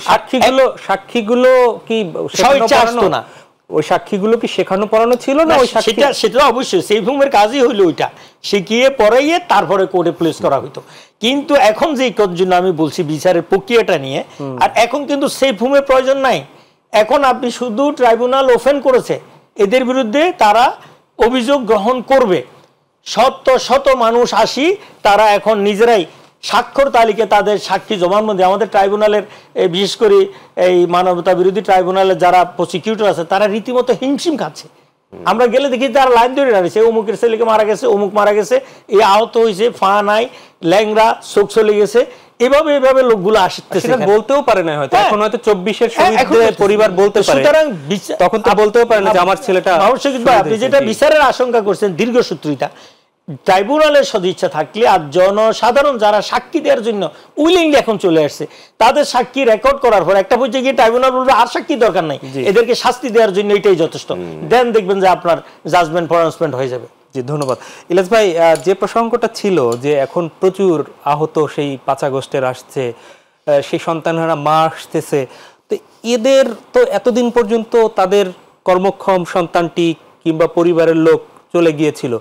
সাক্ষীগুলো কি স্বইচ্ছা আসতো না, ওই সাক্ষীগুলো কি শেখানো পড়ানো ছিল না? ওই সাক্ষী সেটা অবশ্যই সেফ হোমের কাজই হইলো ওইটা, শিখিয়ে পড়াইয়ে তারপরে কোর্টে প্লেস করা হইতো। কিন্তু এখন যে জন্য আমি বলছি বিচারের প্রক্রিয়াটা নিয়ে, আর এখন কিন্তু সেফ হোমের প্রয়োজন নাই। এখন আপনি শুধু ট্রাইব্যুনাল ওপেন করেছে, এদের বিরুদ্ধে তারা অভিযোগ গ্রহণ করবে। শত মানুষ আসি, তারা এখন নিজেরাই স্বাক্ষর তালিকা তাদের সাক্ষী জবানবন্দি আমাদের ট্রাইব্যুনালের, বিশেষ করে এই মানবতা বিরোধী ট্রাইব্যুনালের যারা প্রসিকিউটর আছে তারা রীতিমতো হিমশিম খাচ্ছে। আমরা গেলে দেখি তারা লাইন ধরে দাঁড়িয়েছে, অমুকের ছেলেকে মারা গেছে, অমুক মারা গেছে, এই আহত হয়েছে, ফা নাই, ল্যাংরা, চোখ চলে গেছে, এভাবে লোকগুলো আসতেছে। বলতেও পারে না হয়তো, এখন হয়তো 24-এর শহীদদের পরিবার বলতে পারে, সুতরাং তখন তো বলতেও পারে না যে আমার ছেলেটা। আপনি যেটা বিচারের আশঙ্কা করছেন দীর্ঘসূত্রিতা, ট্রাইব্যুনালের সদিচ্ছা থাকলে আর জনসাধারণ যারা সাক্ষী দেওয়ার জন্য উইলিংলি এখন চলে আসছে, তাদের সাক্ষী রেকর্ড করার পর একটা পর্যায়ে গিয়ে ট্রাইব্যুনাল বলবে আর সাক্ষী দরকার নাই, এদেরকে শাস্তি দেওয়ার জন্য এটাই যথেষ্ট, দেন দেখবেন যে আপনার জাজমেন্ট প্রনাউন্সমেন্ট হয়ে যাবে। জি, ধন্যবাদ। ইলিয়াস ভাই, যে প্রসঙ্গটা ছিল যে এখন প্রচুর আহত সেই 5 আগস্টের আসছে, সেই সন্তানহারা মা আসতেছে, তো এদের তো এতদিন পর্যন্ত তাদের কর্মক্ষম সন্তানটি কিংবা পরিবারের লোক চলে গিয়েছিল,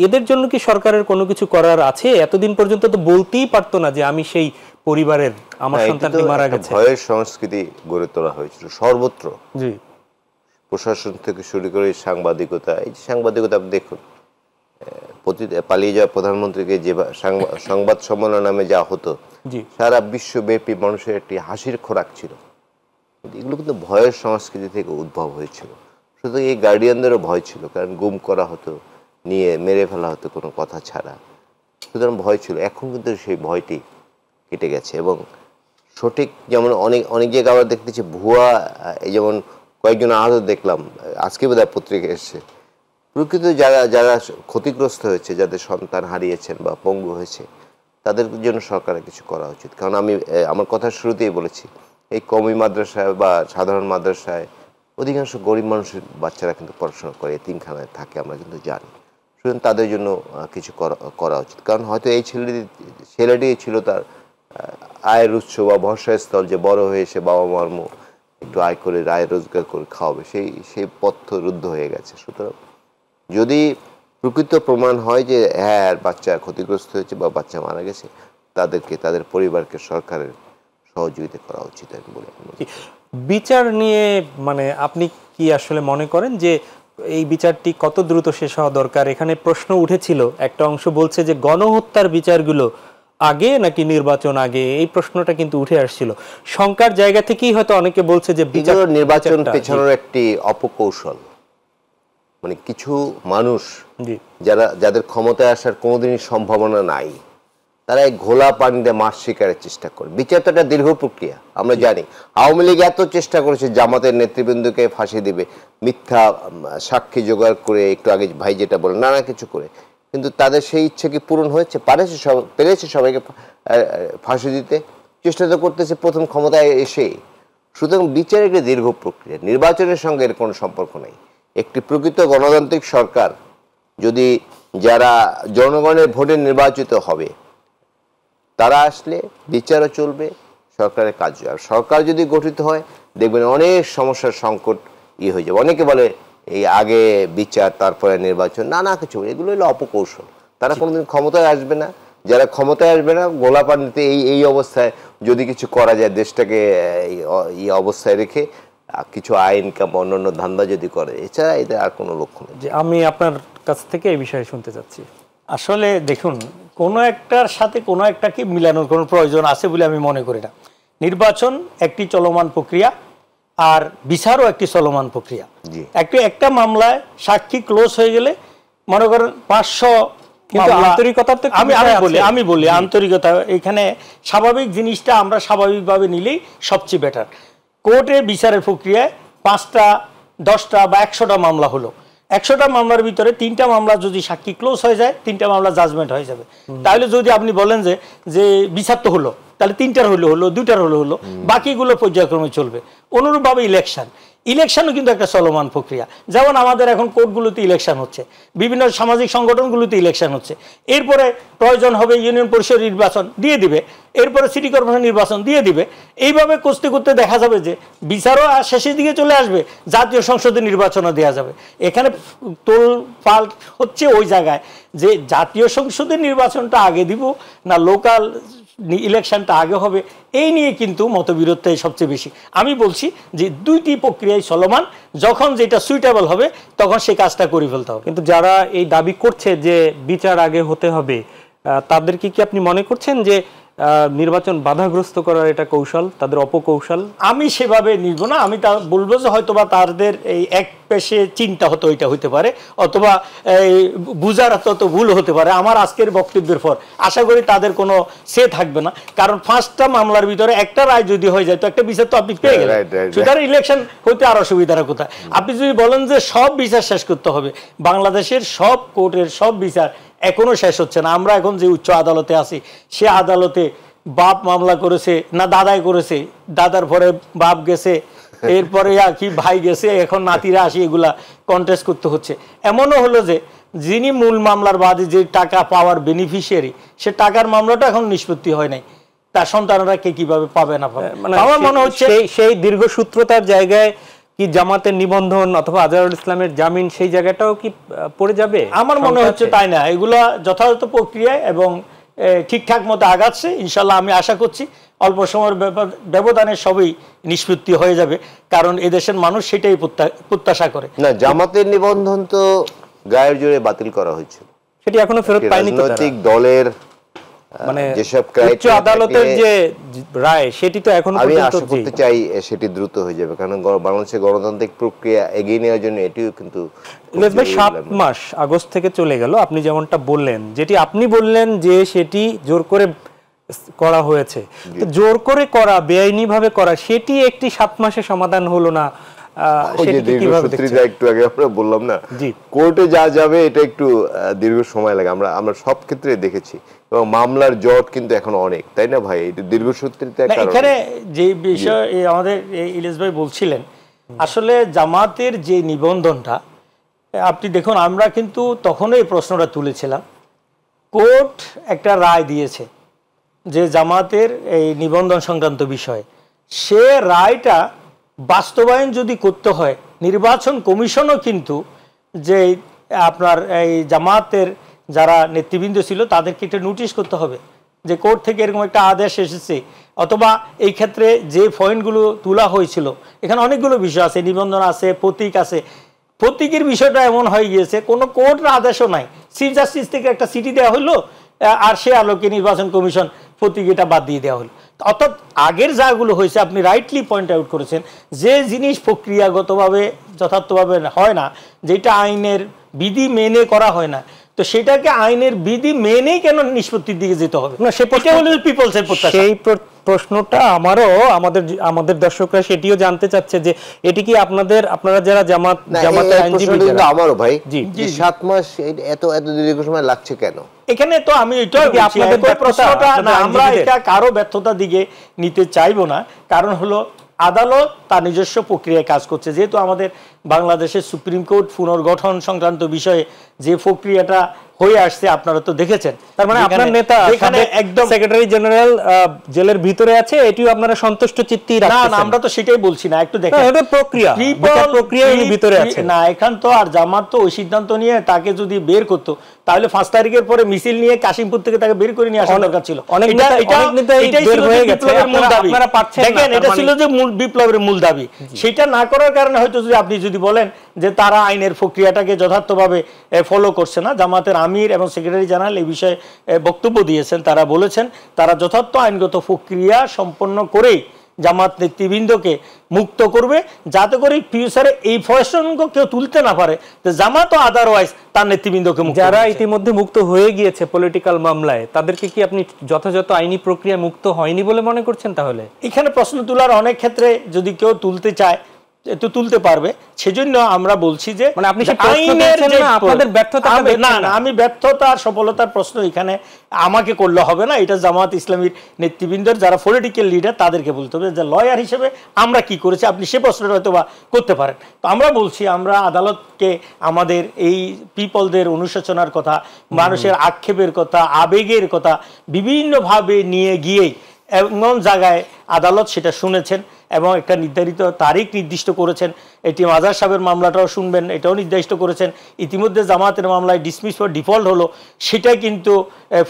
এদের জন্য কি সরকারের কোনো কিছু করার আছে? এতদিন পর্যন্ত তো বলতেই পারতো না যে আমি সেই পরিবারের, আমার সন্তানটি মারা গেছে। ভয়ের সংস্কৃতি গড়ে তোলা হয়েছিল সর্বত্র, জি, প্রশাসন থেকে শুরু করে সাংবাদিকতা। এই যে সাংবাদিকতা আপনি দেখুন, পালিয়ে যাওয়া প্রধানমন্ত্রীকে যে সংবাদ সম্মেলন নামে যা হতো, সারা বিশ্বব্যাপী মানুষের একটি হাসির খোরাক ছিল। এগুলো কিন্তু ভয়ের সংস্কৃতি থেকে উদ্ভব হয়েছিল। শুধু এই গার্ডিয়ানদেরও ভয় ছিল, কারণ গুম করা হতো, নিয়ে মেরে ফেলা হতো কোনো কথা ছাড়া, সুতরাং ভয় ছিল। এখন কিন্তু সেই ভয়টি কেটে গেছে এবং সঠিক, যেমন অনেক জায়গায় আবার দেখতেছি ভুয়া, এই যেমন কয়েকজন আহত দেখলাম আজকে বোধহয় পত্রিকা এসছে, প্রকৃত যারা ক্ষতিগ্রস্ত হয়েছে, যাদের সন্তান হারিয়েছেন বা পঙ্গু হয়েছে, তাদের জন্য সরকারের কিছু করা উচিত। কারণ আমি আমার কথার শুরুতেই বলেছি, এই কওমি মাদ্রাসায় বা সাধারণ মাদ্রাসায় অধিকাংশ গরিব মানুষের বাচ্চারা কিন্তু পড়াশোনা করে, এতিমখানায় থাকে, আমরা কিন্তু জানি। সুতরাং তাদের জন্য কিছু করা উচিত। কারণ হয়তো এই ছেলেটি ছিল তার আয়ের উৎস বা ভরসাস্থল, যে বড় হয়ে এসে বাবা মার একটু আয় করে আয় রোজগার করে খাওয়াবে, সেই পথ রুদ্ধ হয়ে গেছে। সুতরাং যদি প্রকৃত প্রমাণ হয় যে হ্যাঁ বাচ্চা ক্ষতিগ্রস্ত হয়েছে বা বাচ্চা মারা গেছে, তাদের পরিবারকে সরকারের সহযোগিতা করা উচিত বলে। বিচার নিয়ে মানে আপনি কি আসলে মনে করেন যে এই বিচারটি কত দ্রুত শেষ হওয়া দরকার? এখানে প্রশ্ন উঠেছিল, একটা অংশ বলছে যে গণহত্যার বিচারগুলো আগে নাকি নির্বাচন আগে, এই প্রশ্নটা কিন্তু উঠে আসছিল। শঙ্কার জায়গা থেকেই হয়তো অনেকে বলছে যে নির্বাচন পেছানোর একটি অপকৌশল। মানে কিছু মানুষ যাদের ক্ষমতায় আসার কোনোদিনই সম্ভাবনা নাই, তারা এই ঘোলা পানিতে মাছ শিকারের চেষ্টা করে। বিচার তো একটা দীর্ঘ প্রক্রিয়া, আমরা জানি। আওয়ামী লীগ এত চেষ্টা করেছে জামাতের নেতৃবৃন্দকে ফাঁসি দিবে, মিথ্যা সাক্ষী জোগাড় করে, একটু আগে ভাই যেটা বলে, নানা কিছু করে, কিন্তু তাদের সেই ইচ্ছে কি পূরণ হয়েছে? পেরেছে সবাইকে ফাঁসি দিতে? চেষ্টা তো করতেছে প্রথম ক্ষমতায় এসে। সুতরাং বিচারের একটি দীর্ঘ প্রক্রিয়া, নির্বাচনের সঙ্গে এর কোনো সম্পর্ক নেই। একটি প্রকৃত গণতান্ত্রিক সরকার যদি, যারা জনগণের ভোটে নির্বাচিত হবে, তারা আসলে বিচারও চলবে, সরকারের কাজ। আর সরকার যদি গঠিত হয়, দেখবেন অনেক সমস্যার সংকট হয়ে যাবে। অনেকে বলে এই আগে বিচার তারপরে নির্বাচন, নানা কিছু, এগুলো হলো অপকৌশল। তারা কোনোদিন ক্ষমতায় আসবে না। যারা ক্ষমতায় আসবে না, গোলা পানিতে এই অবস্থায় যদি কিছু করা যায়, দেশটাকে এই অবস্থায় রেখে কিছু আয় ইনকাম অন্যান্য ধান্দা যদি করে, এছাড়া এদের আর কোনো লক্ষ্য নেই। আমি আপনার কাছ থেকে এই বিষয়ে শুনতে চাচ্ছি। আসলে দেখুন, কোনো একটার সাথে কোনো একটাকে মিলানোর কোনো প্রয়োজন আছে বলে আমি মনে করি না। নির্বাচন একটি চলমান প্রক্রিয়া, আর বিচারও একটি চলমান প্রক্রিয়া। একটা মামলায় সাক্ষী ক্লোজ হয়ে গেলে, মনে করেন 500, কিন্তু আন্তরিকতা, আমি বলি আন্তরিকতা এখানে স্বাভাবিক জিনিসটা আমরা স্বাভাবিকভাবে নিলেই সবচেয়ে বেটার। কোর্টে বিচারের প্রক্রিয়ায় 5টা, 10টা বা 100টা মামলা হলো, 100টা মামলার ভিতরে 3টা মামলা যদি সাক্ষী ক্লোজ হয়ে যায়, 3টা মামলা জাজমেন্ট হয়ে যাবে। তাহলে যদি আপনি বলেন যে বিচার তো হলো, তাহলে 3টার হলো, 2টার হলো, বাকিগুলো পর্যায়ক্রমে চলবে। অনুরূপভাবে ইলেকশনও কিন্তু একটা চলমান প্রক্রিয়া। যেমন আমাদের এখন কোর্টগুলোতে ইলেকশন হচ্ছে, বিভিন্ন সামাজিক সংগঠনগুলোতে ইলেকশন হচ্ছে, এরপরে প্রয়োজন হবে ইউনিয়ন পরিষদ নির্বাচন দিয়ে দিবে, এরপরে সিটি কর্পোরেশন নির্বাচন দিয়ে দিবে। এইভাবে করতে করতে দেখা যাবে যে বিচারও শেষের দিকে চলে আসবে, জাতীয় সংসদের নির্বাচনও দেওয়া যাবে। এখানে তোলপাল হচ্ছে ওই জায়গায় যে জাতীয় সংসদের নির্বাচনটা আগে দিব না লোকাল ইলেকশনটা আগে হবে, এই নিয়ে কিন্তু মতবিরোধটাই সবচেয়ে বেশি। আমি বলছি যে দুইটি প্রক্রিয়ায় চলমান, যখন যেটা সুইটেবল হবে তখন সেই কাজটা করে ফেলতে হবে। কিন্তু যারা এই দাবি করছে যে বিচার আগে হতে হবে, তাদেরকে কি আপনি মনে করছেন যে নির্বাচন বাধাগ্রস্ত করার এটা কৌশল, তাদের অপকৌশল? আমি সেভাবে নিব না। আমি তা বলবো যে হয়তোবা তাদের এই এক পেশে চিন্তা হতো ওইটা হতে পারে, অথবা বুঝার তত ভুল হতে পারে। আমার আজকের বক্তব্যের পর আশা করি তাদের কোনো সে থাকবে না, কারণ 5টা মামলার ভিতরে একটা রায় যদি হয়ে যায় তো একটা বিচার তো আপনি পেয়ে গেলেন। সুতরাং ইলেকশন হইতে আর অসুবিধাটা কোথায়? আপনি যদি বলেন যে সব বিচার শেষ করতে হবে, বাংলাদেশের সব কোর্টের সব বিচার এখনো শেষ হচ্ছে না। আমরা এখন যে উচ্চ আদালতে আছি, সে আদালতে বাপ মামলা করেছে না দাদাই করেছে, দাদার পরে বাপ গেছে, এরপরে কি ভাই গেছে, এখন নাতিরা আসি, এগুলা কন্টেস্ট করতে হচ্ছে। এমনও হলো যে যিনি মূল মামলার বাদে যে টাকা পাওয়ার বেনিফিশিয়ারি, সে টাকার মামলাটা এখন নিষ্পত্তি হয় নাই, তার সন্তানরা কে কিভাবে পাবে না পাবে। আমার মনে হচ্ছে সেই দীর্ঘসূত্রতার জায়গায় কি জামাতের নিবন্ধন অথবা আজহারুল ইসলামের জামিন সেই জায়গাটাও কি পড়ে যাবে? আমার মনে হচ্ছে তাই না। এগুলা যথাযথ প্রক্রিয়ায় এবং ঠিকঠাক মতো আগাচ্ছে। ইনশাল্লাহ আমি আশা করছি অল্প সময়ের ব্যবধানে সবই নিষ্পত্তি হয়ে যাবে, কারণ এদেশের মানুষ সেটাই প্রত্যাশা করে। না, জামাতের নিবন্ধন তো গায়ের জোরে বাতিল করা হয়েছিল, সেটি এখনো ফেরত পায়নি তো। রাজনৈতিক দলের মানে যেসব উচ্চ আদালতের যে রায় সেটি তো এখনো আমি পর্যন্ত আশা করতে চাই সেটি দ্রুত হয়ে যাবে, কারণ বাংলাদেশের গণতান্ত্রিক প্রক্রিয়া এগিয়ে নেওয়ার জন্য এটিও কিন্তু 7 মাস আগস্ট থেকে চলে গেল। আপনি যেমনটা বললেন, যেটি আপনি বললেন যে সেটি জোর করে করা হয়েছে, তো জোর করে করা, বেআইনি ভাবে করা, সেটি একটি 7 মাসে সমাধান হলো না। একটু আগে আমরা বললাম না, কোর্টে যা যাবে এটা একটু দীর্ঘ সময় লাগে, আমরা সব ক্ষেত্রে দেখেছি, এবং মামলার জট কিন্তু এখন অনেক, তাই না ভাই? এটা দীর্ঘসূত্রিতা। এখানে যে বিষয় আমাদের ইলিয়াস ভাই বলছিলেন, আসলে জামাতের যে নিবন্ধনটা, আপনি দেখুন আমরা কিন্তু তখনই এই প্রশ্নটা তুলেছিলাম। কোর্ট একটা রায় দিয়েছে যে জামাতের এই নিবন্ধন সংক্রান্ত বিষয়ে, সে রায়টা বাস্তবায়ন যদি করতে হয়, নির্বাচন কমিশনও কিন্তু যে আপনার এই জামাতের যারা নেতৃবৃন্দ ছিল তাদেরকে একটা নোটিশ করতে হবে যে কোর্ট থেকে এরকম একটা আদেশ এসেছে, অথবা এই ক্ষেত্রে যে পয়েন্টগুলো তোলা হয়েছিল, এখানে অনেকগুলো বিষয় আছে, নিবন্ধন আছে, প্রতীক আছে। প্রতীকের বিষয়টা এমন হয়ে গিয়েছে, কোনো কোর্টের আদেশও নাই, চিফ জাস্টিস থেকে একটা চিঠি দেওয়া হলো, আর সে আলোকে নির্বাচন কমিশন প্রতীক এটা বাদ দিয়ে দেওয়া হলো। অর্থাৎ আগের যাগুলো হয়েছে, আপনি রাইটলি পয়েন্ট আউট করেছেন, যে জিনিস প্রক্রিয়াগতভাবে যথার্থভাবে হয় না, যেটা আইনের বিধি মেনে করা হয় না, তো সেটাকে আইনের বিধি মেনেই কেন নিষ্পত্তির দিকে যেতে হবে না? সেটা হলো পিপলসের প্রত্যাশা। সেই প্রশ্নটা আমারও, আমাদের দর্শকরা সেটিও জানতে চাচ্ছে যে এটি কি আপনারা যারা জামাতের আইনজীবী, আমারও ভাই, 7 মাস এত দীর্ঘ সময় লাগছে কেন? এখানে তো আমি আপনাদের প্রশ্নটা না, আমরা এটা কারো ব্যর্থতার দিকে নিতে চাইবো না, কারণ হলো আদালত তার নিজস্ব প্রক্রিয়ায় কাজ করছে। যেহেতু আমাদের বাংলাদেশের সুপ্রিম কোর্ট পুনর্গঠন সংক্রান্ত বিষয়ে যে প্রক্রিয়াটা হয়ে আসছে আপনারা তো দেখেছেন, তার মানে আপনার নেতা এখানে একদম সেক্রেটারি জেনারেল জেলের ভিতরে আছে, এটিও আপনারা সন্তুষ্ট চিত্তেই রাখছেন? না, আমরা তো সেটাই বলছি না, একটু দেখেন এটা প্রক্রিয়া, প্রক্রিয়ার ভিতরে আছে না। এখান তো আর জামাত তো ওই সিদ্ধান্ত নিয়ে তাকে যদি বের করতো, তাহলে 5 তারিখের পরে মিছিল নিয়ে কাশিমপুর থেকে তাকে বের করে নিয়ে আসা দরকার ছিল। দেখেন, এটা ছিল যে মূল বিপ্লবের মূল দাবি, সেটা না করার কারণে হয়তো যদি আপনি যদি বলেন যে তারা আইনের প্রক্রিয়াটাকে যথার্থভাবে ফলো করছে না, জামাতের আমির এবং সেক্রেটারি জেনারেল এই বিষয়ে বক্তব্য দিয়েছেন, তারা বলেছেন তারা যথার্থ আইনগত প্রক্রিয়া সম্পন্ন করেই জামাত নেতৃবৃন্দকে মুক্ত করবে, যাতে করে ফিউচারে এই প্রশ্ন কেউ তুলতে না পারে যে জামাত ও আদারওয়াইজ তার নেতৃবৃন্দকে মুক্ত। যারা ইতিমধ্যে মুক্ত হয়ে গিয়েছে পলিটিক্যাল মামলায়, তাদেরকে কি আপনি যথাযথ আইনি প্রক্রিয়া মুক্ত হয়নি বলে মনে করছেন? তাহলে এখানে প্রশ্ন তোলার অনেক ক্ষেত্রে যদি কেউ তুলতে চায়, একটু তুলতে পারবে। সেজন্য আমরা বলছি যে মানে আপনি সেই প্রশ্ন তুলছেন না, আপনাদের ব্যর্থতাটা দেখছেন না না। না, আমি ব্যর্থতা আর সফলতার প্রশ্ন এখানে আমাকে করলে হবে না, এটা জামাত ইসলামীর নেতৃবৃন্দের যারা পলিটিক্যাল লিডার তাদেরকে বলতে হবে। যে লয়ার হিসেবে আমরা কি করেছি, আপনি সে প্রশ্নটা হয়তো বা করতে পারেন। তো আমরা বলছি, আমরা আদালতকে আমাদের এই পিপলদের অনুশোচনার কথা, মানুষের আক্ষেপের কথা, আবেগের কথা বিভিন্নভাবে নিয়ে গিয়েই এমন জায়গায় আদালত সেটা শুনেছেন এবং একটা নির্ধারিত তারিখ নির্দিষ্ট করেছেন। এটি মাজার সাহেবের মামলাটাও শুনবেন, এটাও নির্দিষ্ট করেছেন। ইতিমধ্যে জামাতের মামলায় ডিসমিস ফর ডিফল্ট হলো, সেটা কিন্তু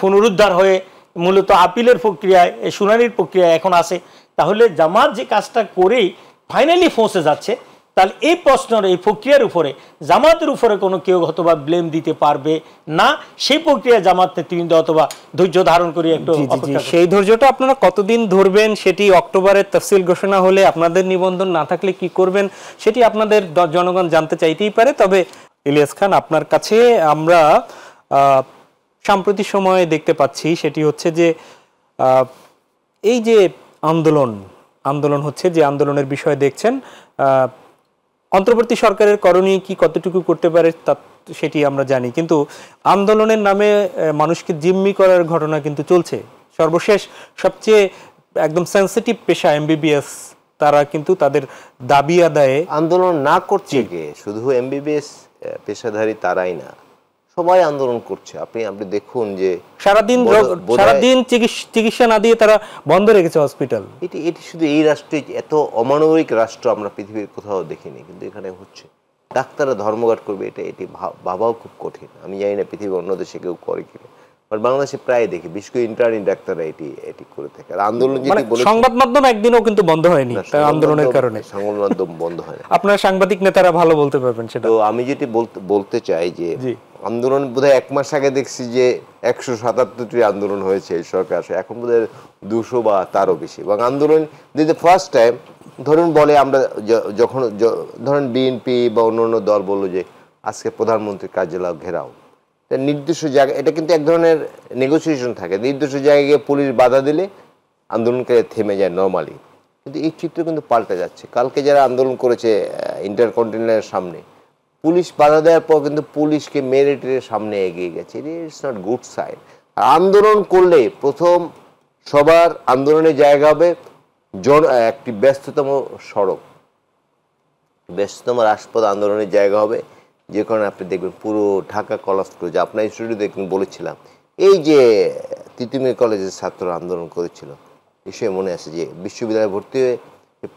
পুনরুদ্ধার হয়ে মূলত আপিলের প্রক্রিয়ায়, শুনানির প্রক্রিয়ায় এখন আছে। তাহলে জামাত যে কাজটা করেই ফাইনালি পৌঁছে যাচ্ছে, তাহলে এই প্রশ্নের এই প্রক্রিয়ার উপরে জামাতের উপরে কোনো কেউ অথবা ব্লেম দিতে পারবে না। সেই প্রক্রিয়া জামাত নেতৃবৃন্দ অথবা ধৈর্য ধারণ করে একটু অপেক্ষা করুন। সেই ধৈর্যটা আপনারা কতদিন ধরবেন সেটি অক্টোবরের তফসিল ঘোষণা হলে, আপনাদের নিবন্ধন না থাকলে কি করবেন সেটি আপনাদের জনগণ জানতে চাইতেই পারে। তবে ইলিয়াস খান, আপনার কাছে আমরা সাম্প্রতি সময়ে দেখতে পাচ্ছি সেটি হচ্ছে যে এই যে আন্দোলন হচ্ছে, যে আন্দোলনের বিষয় দেখছেন, অন্তর্বর্তী সরকারের করণীয় কি কতটুকু করতে পারে তা সেটি আমরা জানি, কিন্তু আন্দোলনের নামে মানুষকে জিম্মি করার ঘটনা কিন্তু চলছে। সর্বশেষ সবচেয়ে একদম সেন্সিটিভ পেশা এমবিবিএস, তারা কিন্তু তাদের দাবি আদায়ে আন্দোলন না করছে কে? শুধু এমবিবিএস পেশাধারী তারাই না, সবাই আন্দোলন করছে। আপনি দেখুন যে সারাদিন চিকিৎসা না দিয়ে তারা বন্ধ রেখেছে হসপিটাল। এটি শুধু এই রাষ্ট্রে, এত অমানবিক রাষ্ট্র আমরা পৃথিবীর কোথাও দেখিনি, কিন্তু এখানে হচ্ছে। ডাক্তাররা ধর্মঘট করবে, এটি ভাবাও খুব কঠিন। আমি জানি না পৃথিবীর অন্য দেশে কেউ করে কিনা, বাট বাংলাদেশে প্রায় দেখি, বিশেষ করে ইন্টার্নি ডাক্তাররা এটি করে থাকে। আর আন্দোলন যেটি বলেছে, সংবাদ মাধ্যম একদিনও কিন্তু বন্ধ হয়নি আন্দোলনের কারণে। সংবাদ মাধ্যম বন্ধ হয় না। আপনার সাংবাদিক নেতারা ভালো বলতে পারবেন সেটা। তো আমি যেটি বলতে চাই যে আন্দোলন বোধহয় 1 মাস আগে দেখছি যে 177টি আন্দোলন হয়েছে এই সরকার, এখন বোধহয় 200 বা তারও বেশি। এবং আন্দোলন ফার্স্ট টাইম ধরুন বলে, আমরা যখন ধরেন বিএনপি বা অন্য দল বললো যে আজকে প্রধানমন্ত্রীর কার্যালয় ঘেরাও, নির্দিষ্ট জায়গা, এটা কিন্তু এক ধরনের নেগোসিয়েশন থাকে। নির্দিষ্ট জায়গায় গিয়ে পুলিশ বাধা দিলে আন্দোলনকারী থেমে যায় নর্মালি, কিন্তু এই চিত্র কিন্তু পাল্টে যাচ্ছে। কালকে যারা আন্দোলন করেছে ইন্টারকন্টিনেন্টালের সামনে, পুলিশ বাধা দেওয়ার পর কিন্তু পুলিশকে মেরে টেরে সামনে এগিয়ে গেছে। It's not good side. আন্দোলন করলে প্রথম সবার আন্দোলনের জায়গা হবে একটি ব্যস্ততম সড়ক, ব্যস্ততম রাজপথ আন্দোলনের জায়গা হবে, যে কারণে আপনি দেখবেন পুরো ঢাকা কলাপস করে। যে আপনার স্টুডিও দেখুন, বলেছিলাম এই যে তিতুমির কলেজের ছাত্ররা আন্দোলন করেছিল, বিষয়ে মনে আছে যে বিশ্ববিদ্যালয়ে ভর্তি হয়ে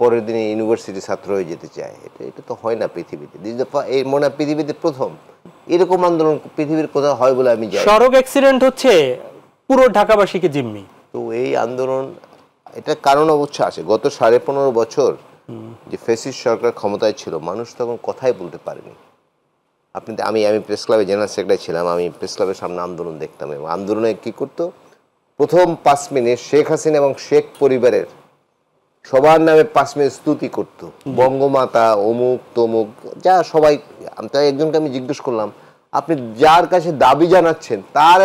পরের দিনে ইউনিভার্সিটি ছাত্র হয়ে যেতে চায়। এটা তো হয় না পৃথিবীতে। এই মনে হয় পৃথিবীতে প্রথম এরকম আন্দোলন পৃথিবীর কোথাও হয় বলে আমি জানি। সড়ক অ্যাক্সিডেন্ট হচ্ছে পুরো ঢাকাবাসীকে জিম্মি। তো এই আন্দোলন, এটা কারণ অবশ্য আছে। গত 15.5 বছর যে ফ্যাসিস্ট সরকার ক্ষমতায় ছিল, মানুষ তখন কথাই বলতে পারেনি। আমি প্রেস ক্লাবে জেনারেল সেক্রেটারি ছিলাম, আমি প্রেস ক্লাবের সামনে আন্দোলন দেখতাম। এবং আন্দোলনে কি করতো, প্রথম 5 মিনিট শেখ হাসিনা এবং শেখ পরিবারের সবার নামে 5 মিনিট স্তুতি করতো, বঙ্গমাতা অমুক তমুক, যা সবাই। আমি একজনকে জিজ্ঞেস করলাম, আপনি যার কাছে দাবি জানাচ্ছেন তার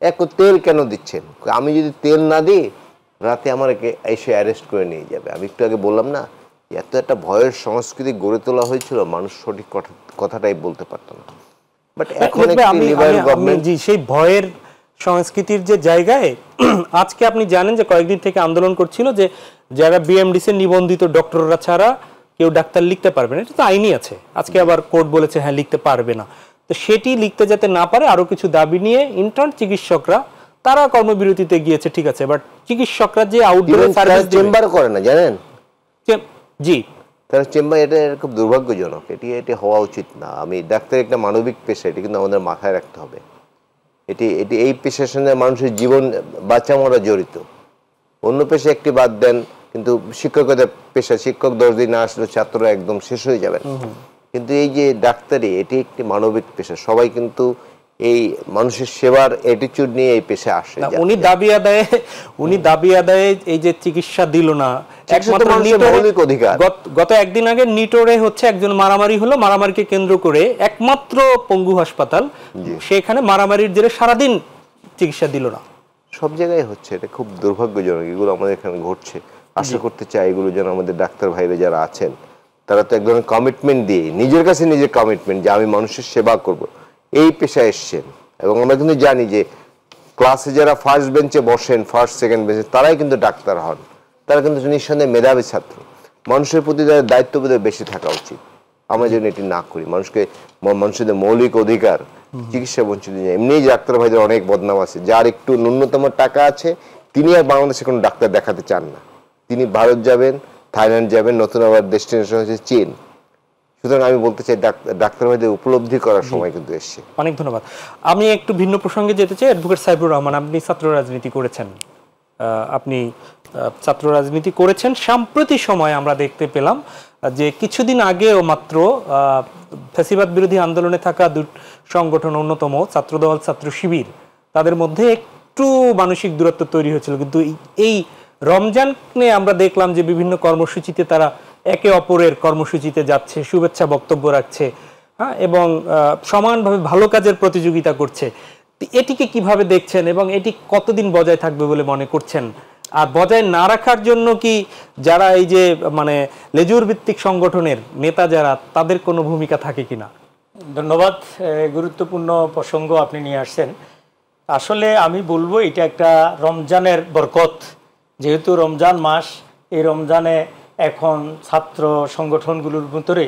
এত তেল কেন দিচ্ছেন? আমি যদি তেল না দিই রাতে আমার এসে অ্যারেস্ট করে নিয়ে যাবে। আমি একটু আগে বললাম না, এত একটা ভয়ের সংস্কৃতি গড়ে তোলা হয়েছিল, মানুষ সঠিক কথাটাই বলতে পারতো না। বাট এখন সেই ভয়ের সংস্কৃতির যে জায়গায় আজকে আপনি জানেন যে কয়েকদিন থেকে আন্দোলন করছিল যে যারা বিএমডিসি নিবন্ধিত ডক্টররা ছাড়া কেউ ডাক্তার লিখতে পারবে না। এটা তো আইনই আছে। আজকে আবার কোর্ট বলেছে হ্যাঁ লিখতে পারবে না। তো সেটি লিখতে যাতে না পারে আরো কিছু দাবি নিয়ে ইন্টার্ন চিকিৎসকরা তারা কর্মবিরতিতে গিয়েছে, ঠিক আছে, বাট চিকিৎসকরা যে আউটডোরে সার্ভিস চেম্বার করে না, জানেন? জি, তারা চেম্বার, এটা খুব দুর্ভাগ্যজনক। এটি হওয়া উচিত না। ডাক্তার একটা মানবিক পেশা, এটি কিন্তু আমাদের মাথায় রাখতে হবে। এটি এই পেশার সঙ্গে মানুষের জীবন বাঁচা মরা জড়িত। অন্য পেশা একটি বাদ দেন, কিন্তু শিক্ষকতার পেশা, শিক্ষক 10 দিন না আসলে ছাত্ররা একদম শেষ হয়ে যাবেন। কিন্তু এই যে ডাক্তারি, এটি একটি মানবিক পেশা। সবাই কিন্তু এই মানুষের সেবার অ্যাটিটিউড নিয়ে এই পেশা আসে। উনি দাবি আদায়ে এই যে চিকিৎসা দিল না, গত একদিন আগে নিটোরে হচ্ছে একজন মারামারি হলো, মারামারিকে কেন্দ্র করে একমাত্র পঙ্গু হাসপাতাল, সেখানে মারামারির জেরে সারাদিন চিকিৎসা দিল না। সব জায়গায় হচ্ছে, এটা খুব দুর্ভাগ্যজনক। এগুলো আমাদের এখানে ঘটছে। আশা করতে চাই এগুলো যেন আমাদের ডাক্তার ভাইরা যারা আছেন তারা তো এক ধরনের কমিটমেন্ট দিয়ে, নিজের কাছে নিজের কমিটমেন্ট যে আমি মানুষের সেবা করব, এই পেশায় এসছেন। এবং আমরা কিন্তু জানি যে ক্লাসে যারা ফার্স্ট বেঞ্চে বসেন, ফার্স্ট সেকেন্ড বেঞ্চে, তারাই কিন্তু ডাক্তার হন। তারা কিন্তু নিঃসন্দেহে মেধাবী ছাত্র। মানুষের প্রতি তাদের দায়িত্ববোধ বেশি থাকা উচিত। আমরা যেন এটি না করি, মানুষের মৌলিক অধিকার, চিকিৎসা বঞ্চিত। এমনি ডাক্তার ভাইদের অনেক বদনাম আছে, যার একটু ন্যূনতম টাকা আছে তিনি আর বাংলাদেশে কোনো ডাক্তার দেখাতে চান না, তিনি ভারত যাবেন, থাইল্যান্ড যাবেন, নতুন আবার ডেস্টিনেশন হচ্ছে চীন। সুতরাং আমি বলতে চাই ডাক্তার ভাইদের উপলব্ধি করার সময় কিন্তু এসছে। অনেক ধন্যবাদ। আমি একটু ভিন্ন প্রসঙ্গে যেতে চাই। অ্যাডভোকেট সাইফুর রহমান, আপনি ছাত্র রাজনীতি করেছেন, সাম্প্রতিক সময় আমরা দেখতে পেলাম যে কিছুদিন আগেও মাত্র ফ্যাসিবাদ বিরোধী আন্দোলনে থাকা সংগঠন অন্যতম ছাত্রদল, ছাত্র শিবির, তাদের মধ্যে একটু মানসিক দূরত্ব তৈরি হয়েছিল, কিন্তু এই রমজানে আমরা দেখলাম যে বিভিন্ন কর্মসূচিতে তারা একে অপরের কর্মসূচিতে যাচ্ছে, শুভেচ্ছা বক্তব্য রাখছে, হ্যাঁ, এবং সমানভাবে ভালো কাজের প্রতিযোগিতা করছে। এটিকে কিভাবে দেখছেন এবং এটি কতদিন বজায় থাকবে বলে মনে করছেন? আর বজায় না রাখার জন্য কি যারা এই যে মানে লেজুর ভিত্তিক সংগঠনের নেতা যারা, তাদের কোনো ভূমিকা থাকে কিনা? ধন্যবাদ। গুরুত্বপূর্ণ প্রসঙ্গ আপনি নিয়ে আসছেন। আসলে আমি বলবো এটা একটা রমজানের বরকত। যেহেতু রমজান মাস, এই রমজানে এখন ছাত্র সংগঠনগুলোর ভিতরে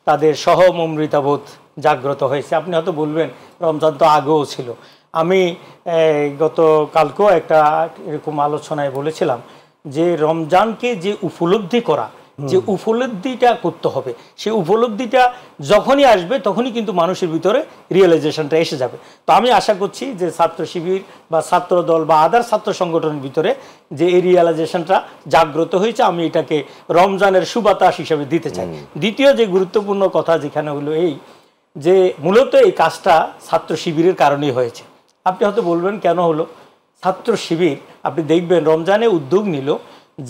তাদের সহমর্মিতাবোধ জাগ্রত হয়েছে। আপনি হয়তো বলবেন রমজান তো আগেও ছিল। আমি গতকালকেও একটা এরকম আলোচনায় বলেছিলাম যে রমজানকে যে উপলব্ধি করা, যে উপলব্ধিটা করতে হবে, সেই উপলব্ধিটা যখনই আসবে তখনই কিন্তু মানুষের ভিতরে রিয়েলাইজেশনটা এসে যাবে। তো আমি আশা করছি যে ছাত্র শিবির বা ছাত্র দল বা আদার ছাত্র সংগঠনের ভিতরে যে এই রিয়েলাইজেশনটা জাগ্রত হয়েছে, আমি এটাকে রমজানের সুবাতাস হিসেবে দিতে চাই। দ্বিতীয় যে গুরুত্বপূর্ণ কথা যেখানে হলো এই যে মূলত এই কাজটা ছাত্র শিবিরের কারণেই হয়েছে। আপনি হয়তো বলবেন কেন হলো? ছাত্র শিবির আপনি দেখবেন রমজানে উদ্যোগ নিল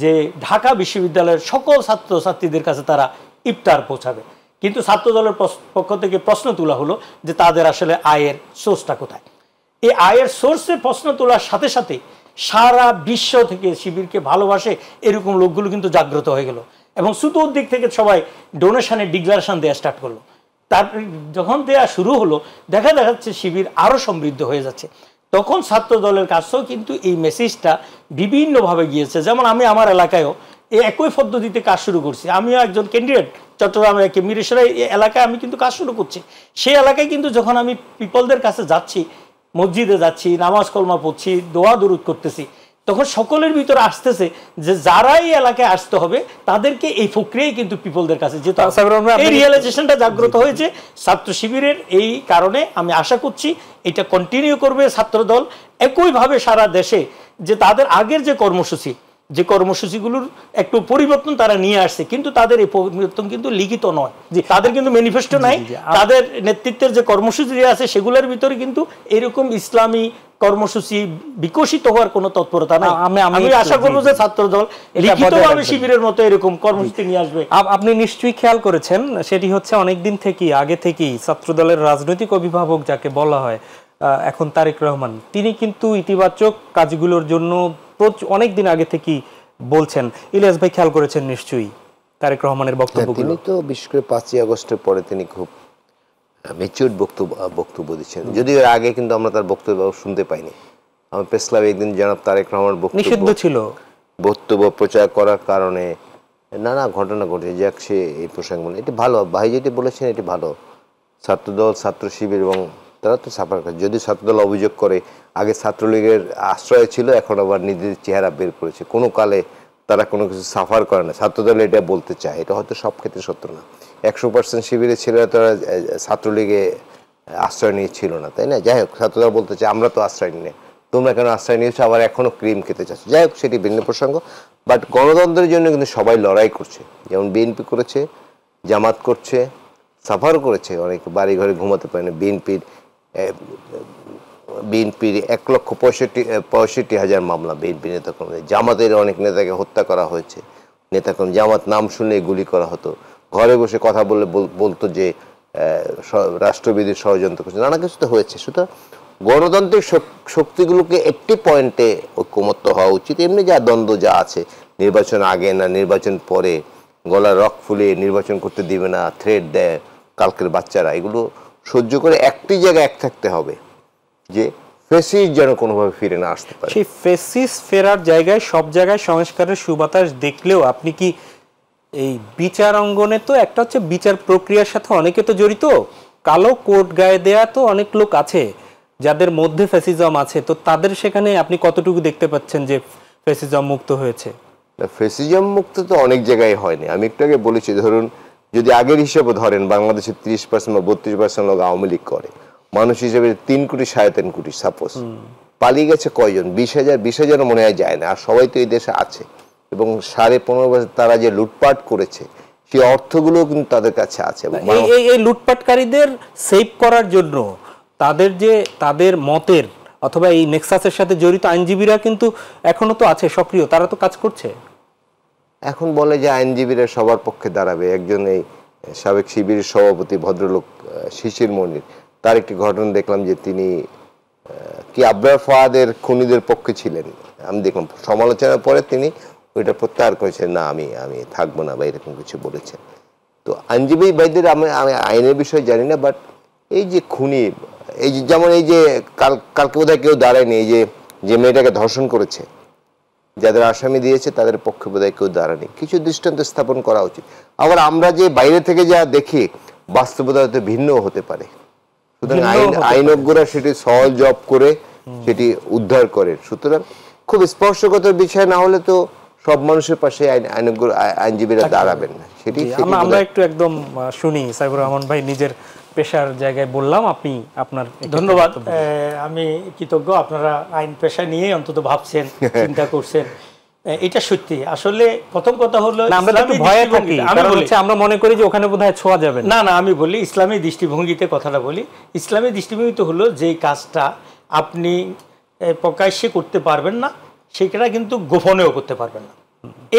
যে ঢাকা বিশ্ববিদ্যালয়ের সকল ছাত্রছাত্রীদের কাছে তারা ইফতার পৌঁছাবে, কিন্তু ছাত্র দলের পক্ষ থেকে প্রশ্ন তোলা হলো যে তাদের আসলে আয়ের সোর্সটা কোথায়। এই আয়ের সোর্সে প্রশ্ন তোলার সাথে সাথে সারা বিশ্ব থেকে শিবিরকে ভালোবাসে এরকম লোকগুলো কিন্তু জাগ্রত হয়ে গেল এবং চতুর্দিক থেকে সবাই ডোনেশনের ডিক্লারেশন দেওয়া স্টার্ট করলো। তারপরে যখন দেওয়া শুরু হলো দেখা যাচ্ছে শিবির আরও সমৃদ্ধ হয়ে যাচ্ছে। তখন ছাত্র দলের কাছেও কিন্তু এই মেসেজটা বিভিন্নভাবে গিয়েছে। যেমন আমি আমার এলাকায়ও এই একই পদ্ধতিতে কাজ শুরু করছি। আমিও একজন ক্যান্ডিডেট চট্টগ্রামে মিরেশ্বরা এলাকায় আমি কিন্তু কাজ শুরু করছি। সেই এলাকায় কিন্তু যখন আমি পিপলদের কাছে যাচ্ছি, মসজিদে যাচ্ছি, নামাজ কলমা পড়ছি, দোয়া দুরুদ করতেছি, তখন সকলের ভিতরে আসতেছে যে যারা এই এলাকায় আসতে হবে তাদেরকে এই প্রক্রিয়ায় কিন্তু পিপলদের কাছে যেতে হবে। এই রিয়েলাইজেশনটা জাগ্রত হয়েছে ছাত্র শিবিরের। এই কারণে আমি আশা করছি এটা কন্টিনিউ করবে ছাত্রদল একইভাবে সারা দেশে, যে তাদের আগের যে কর্মসূচিগুলোর একটু পরিবর্তন তারা নিয়ে আসছে, কিন্তু তাদের এই পরিবর্তন কিন্তু লিখিত নয়, যে তাদের কিন্তু ম্যানিফেস্টো নাই। তাদের নেতৃত্বের যে কর্মসূচি আছে সেগুলোর ভিতরে কিন্তু এরকম ইসলামী কর্মসূচি বিকশিত হওয়ার কোনো তৎপরতা নাই। আমি আশা করবো যে ছাত্রদল লিখিতভাবে শিবিরের মতো এরকম কর্মসূচি নিয়ে আসবে। আপনি নিশ্চয়ই খেয়াল করেছেন, সেটি হচ্ছে অনেকদিন থেকেই, আগে থেকেই ছাত্রদলের রাজনৈতিক অভিভাবক যাকে বলা হয় এখন তারেক রহমান, তিনি কিন্তু ইতিবাচক কাজগুলোর জন্য অনেকদিন আগে থেকেই বলছেন। ইলিয়াস ভাই খেয়াল করেছেন নিশ্চয়ই তারেক রহমানের বক্তব্য। তিনি তো বিশেষ করে 5ই আগস্টের পরে তিনি খুব ম্যাচিউরড বক্তব্য দিচ্ছেন, যদিও এর আগে কিন্তু আমরা তার বক্তব্য শুনতে পাইনি। আমার প্রেস ক্লাবে একদিন জনাব তারেক রহমান নিষিদ্ধ ছিল বক্তব্য প্রচার করার কারণে নানা ঘটনা ঘটে, যাক সে এই প্রসঙ্গ বলে এটি ভালো, ভাই যেটি বলেছেন এটি ভালো। ছাত্রদল, ছাত্র শিবির এবং তারা তো সাফার করে। যদি ছাত্রদল অভিযোগ করে আগে ছাত্রলীগের আশ্রয় ছিল, এখন আবার নিজেদের চেহারা বের করেছে, কোনো কালে তারা কোনো কিছু সাফার করে না, ছাত্রদল এটা বলতে চায়। এটা হয়তো সব ক্ষেত্রে সত্য না। 100% শিবিরের ছেলেরা তারা ছাত্রলীগে আশ্রয় নিয়েছিল না, তাই না? যাই হোক, ছাত্রদল বলতে চায় আমরা তো আশ্রয় নিই, তোমরা কেন আশ্রয় নিয়েছো, আবার এখনো ক্রিম খেতে চাচ্ছ। যাই হোক, সেটি ভিন্ন প্রসঙ্গ। বাট গণতন্ত্রের জন্য কিন্তু সবাই লড়াই করছে, যেমন বিএনপি করেছে, জামাত করছে, সাফার করেছে, অনেক বাড়ি ঘরে ঘুমাতে পারে না। বিএনপির 1,65,000 মামলা বিএনপি নেতাকর্মী। জামাতের অনেক নেতাকে হত্যা করা হয়েছে, নেতাকর্মী জামাত নাম শুনলে গুলি করা হতো, ঘরে বসে কথা বললে বলতো যে রাষ্ট্রবিধির ষড়যন্ত্র করছে, নানা কিছু তো হয়েছে। সুতরাং গণতান্ত্রিক শক্তিগুলোকে একটি পয়েন্টে ঐক্যমত্য হওয়া উচিত। এমনি যা দ্বন্দ্ব যা আছে নির্বাচন আগে না নির্বাচন পরে, গলা রক ফুলিয়ে নির্বাচন করতে দিবে না, থ্রেট দেয় কালকের বাচ্চারা, এগুলো সহ্য করে একটি জায়গায় এক থাকতে হবে যে ফেসিস যেন কোনোভাবে ফিরে না আসতে পারে। সেই ফেসিস ফেরার জায়গায় সব জায়গায় সংস্কারের সুবাতাস দেখলেও আপনি কি এই বিচার অঙ্গনে তো একটা হচ্ছে বিচার প্রক্রিয়ার সাথে অনেকে তো জড়িত, কালো কোট গায়ে দেয়া তো অনেক লোক আছে যাদের মধ্যে ফ্যাসিজম আছে, তো তাদের সেখানে আপনি কতটুকু দেখতে পাচ্ছেন যে ফ্যাসিজম মুক্ত হয়েছে? ফেসিজম মুক্ত তো অনেক জায়গায় হয়নি। আমি একটু আগে বলেছি, ধরুন যদি আগের হিসাবে ধরেন বাংলাদেশে 30% বা 32% লোক আওয়ামী লীগ করে, মানুষ হিসেবে 3 কোটি 3.5 কোটি, সাপোজ পালিয়ে গেছে কয়জন? 20,000 মনে হয় যায় না। আর সবাই তো এই দেশে আছে এবং 15.5 বছর তারা যে লুটপাট করেছে সেই অর্থগুলো কিন্তু তাদের কাছে আছে। এই লুটপাটকারীদের সেভ করার জন্য তাদের মতের অথবা এই নেক্সাসের সাথে জড়িত আইনজীবীরা কিন্তু এখনো তো আছে সক্রিয়, তারা তো কাজ করছে। এখন বলে যে আইনজীবীরা সবার পক্ষে দাঁড়াবে। একজন এই সাবেক শিবিরের সভাপতি ভদ্রলোক শিশির মনির, তার একটি ঘটনা দেখলাম যে তিনি কি আবরার ফাহাদের খুনিদের পক্ষে ছিলেন। আমি দেখলাম সমালোচনার পরে তিনি ওইটা প্রত্যাহার করেছেন, না আমি থাকবো না বা এরকম কিছু বলেছেন। তো আইনজীবী ভাইদের আমি আইনের বিষয়ে জানি না, বাট এই যে খুনি, এই যে যেমন এই যে কালকে বোধহয় কেউ দাঁড়ায়নি, এই যে মেয়েটাকে ধর্ষণ করেছে, যাদের আসামি দিয়েছে তাদের পক্ষে বোধহয় কেউ দাঁড়ায়নি। কিছু দৃষ্টান্ত স্থাপন করা উচিত। আবার আমরা যে বাইরে থেকে যা দেখি বাস্তবতা হয়তো ভিন্ন হতে পারে, সুতরাং আইনজ্ঞরা সেটি সহজ জব করে সেটি উদ্ধার করে। সুতরাং খুব স্পর্শকাতর বিষয় না হলে তো সব মানুষের পাশে আইনজীবীরা দাঁড়াবেন না। সেটি আমরা একটু একদম শুনি সাইফুর রহমান ভাই, নিজের পেশার জায়গায় বললাম, আপনি আপনার। ধন্যবাদ। আমি কৃতজ্ঞ, আপনারা আইন পেশা নিয়ে অন্তত ভাবছেন, চিন্তা করছেন, এটা সত্যি। আসলে প্রথম কথা হলো আমরা মনে করি যে ওখানে বোধহয় ছোঁয়া যাবে না। আমি বলি ইসলামী দৃষ্টিভঙ্গিতে কথাটা বলি। ইসলামী দৃষ্টিভঙ্গিতে হলো যে কাজটা আপনি প্রকাশ্যে করতে পারবেন না, সেটা কিন্তু গোপনেও করতে পারবেন না।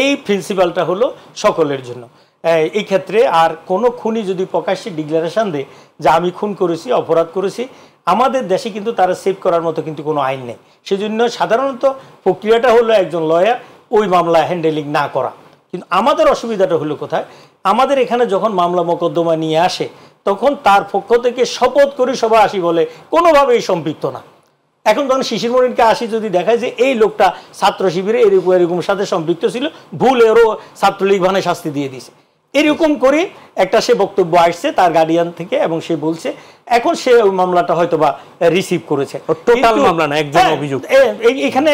এই প্রিন্সিপালটা হলো সকলের জন্য। এই ক্ষেত্রে আর কোনো খুনি যদি প্রকাশ্যে ডিক্লারেশন দেয় যে আমি খুন করেছি, অপরাধ করেছি, আমাদের দেশে কিন্তু তারা সেভ করার মতো কিন্তু কোনো আইন নেই। সেজন্য সাধারণত প্রক্রিয়াটা হলো একজন লয়ার ওই মামলা হ্যান্ডেলিং না করা। কিন্তু আমাদের অসুবিধাটা হলো কোথায়, আমাদের এখানে যখন মামলা মোকদ্দমা নিয়ে আসে তখন তার পক্ষ থেকে শপথ করে সবাই আসি বলে কোনোভাবেই সম্পৃক্ত না। এখন তখন শিশির মনিরকে আসি যদি দেখায় যে এই লোকটা ছাত্র শিবিরে এরকম সাথে সম্পৃক্ত ছিল, ভুল এরও ছাত্রলীগ ভানে শাস্তি দিয়ে দিয়েছে, এরকম করে একটা সে বক্তব্য আসছে তার গার্ডিয়ান থেকে এবং সে বলছে এখন সে ওই মামলাটা হয়তো বা রিসিভ করেছে। টোটাল মামলা না, একজন অভিযুক্ত। এখানে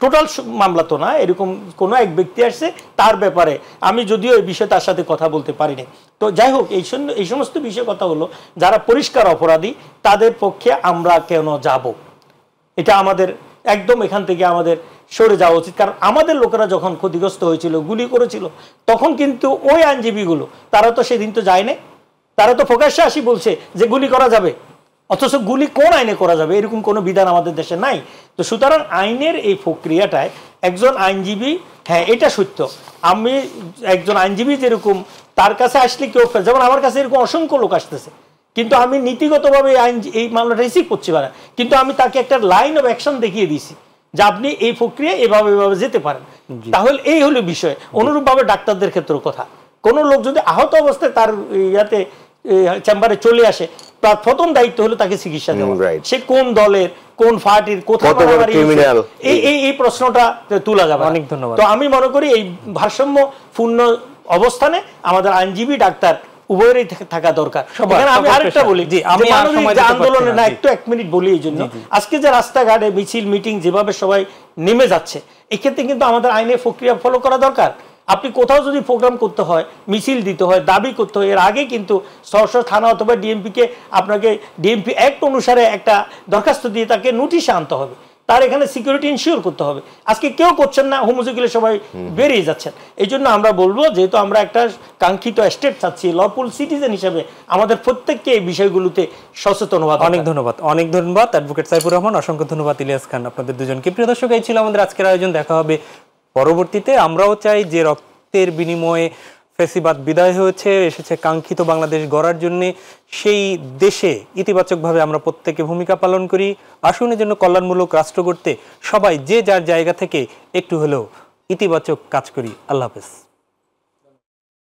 টোটাল মামলা তো না, এরকম কোনো এক ব্যক্তি আসছে তার ব্যাপারে আমি যদিও এই বিষয়ে তার সাথে কথা বলতে পারিনি। তো যাই হোক, এই সমস্ত বিষয়ে কথা হলো যারা পরিষ্কার অপরাধী তাদের পক্ষে আমরা কেন যাব, এটা আমাদের একদম এখান থেকে আমাদের সরে যাওয়া উচিত। কারণ আমাদের লোকেরা যখন ক্ষতিগ্রস্ত হয়েছিল, গুলি করেছিল, তখন কিন্তু ওই আইনজীবীগুলো তারা তো সেদিন তো যায় না, তারা তো প্রকাশ্যে আসি বলছে যে গুলি করা যাবে, অথচ গুলি কোন আইনে করা যাবে এরকম কোনো বিধান আমাদের দেশে নাই। তো সুতরাং আইনের এই প্রক্রিয়াটায় একজন আইনজীবী, হ্যাঁ এটা সত্য, আমি একজন আইনজীবী যেরকম তার কাছে আসলে কেউ, যেমন আমার কাছে এরকম অসংখ্য লোক আসতেছে, কিন্তু আমি নীতিগতভাবে এই মামলাটা রিসিভ করছি না, কিন্তু আমি তাকে একটা লাইন অফ অ্যাকশন দেখিয়ে দিয়েছি যে আপনি এই প্রক্রিয়া এভাবে যেতে পারেন। তাহলে এই হলো বিষয়। অনুরূপভাবে ডাক্তারদের ক্ষেত্রেও কথা, কোনো লোক যদি আহত অবস্থায় তার ইয়াতে চেম্বারে চলে আসে, তার প্রথম দায়িত্ব হলো তাকে চিকিৎসা দেওয়া। সে কোন দলের, কোন পার্টির, কোথায় এই প্রশ্নটা তোলা যাবে। অনেক ধন্যবাদ। তো আমি মনে করি এই ভারসাম্যপূর্ণ অবস্থানে আমাদের আইনজীবী ডাক্তার উভয়েরই থাকা দরকার। আমি আরেকটা বলি, আন্দোলনে না একটু 1 মিনিট বলি এই জন্য, আজকে যে রাস্তাঘাটে মিছিল মিটিং যেভাবে সবাই নেমে যাচ্ছে, এক্ষেত্রে কিন্তু আমাদের আইনের প্রক্রিয়া ফলো করা দরকার। আপনি কোথাও যদি প্রোগ্রাম করতে হয়, মিছিল দিতে হয়, দাবি করতে হয়, এর আগে কিন্তু সরাসরি থানা অথবা ডিএমপিকে আপনাকে ডিএমপি অ্যাক্ট অনুসারে একটা দরখাস্ত দিয়ে তাকে নোটিশে আনতে হবে, তার এখানে সিকিউরিটি ইনশিওর করতে হবে। আজকে কেউ করছেন না, হোমোজিক্যালে সবাই বেরিয়ে যাচ্ছেন। এই জন্য আমরা বলবো, যেহেতু আমরা একটা কাঙ্ক্ষিত স্টেট চাচ্ছি, লফুল সিটিজেন হিসেবে আমাদের প্রত্যেককে এই বিষয়গুলোতে সচেতন হওয়া। অনেক ধন্যবাদ, অনেক ধন্যবাদ অ্যাডভোকেট সাইফুর রহমান, অসংখ্য ধন্যবাদ ইলিয়াস খান, আপনাদের দুজনকে। প্রিয় দর্শক, এই ছিল আমাদের আজকের আয়োজন। দেখা হবে পরবর্তীতে। আমরাও চাই যে রক্তের বিনিময়ে ফ্যাসিবাদ বিদায় হয়েছে, এসেছে কাঙ্ক্ষিত বাংলাদেশ গড়ার জন্য, সেই দেশে ইতিবাচকভাবে আমরা প্রত্যেকে ভূমিকা পালন করি। আসুন এর জন্য কল্যাণমূলক রাষ্ট্র গড়তে সবাই যে যার জায়গা থেকে একটু হলেও ইতিবাচক কাজ করি। আল্লাহ হাফেজ।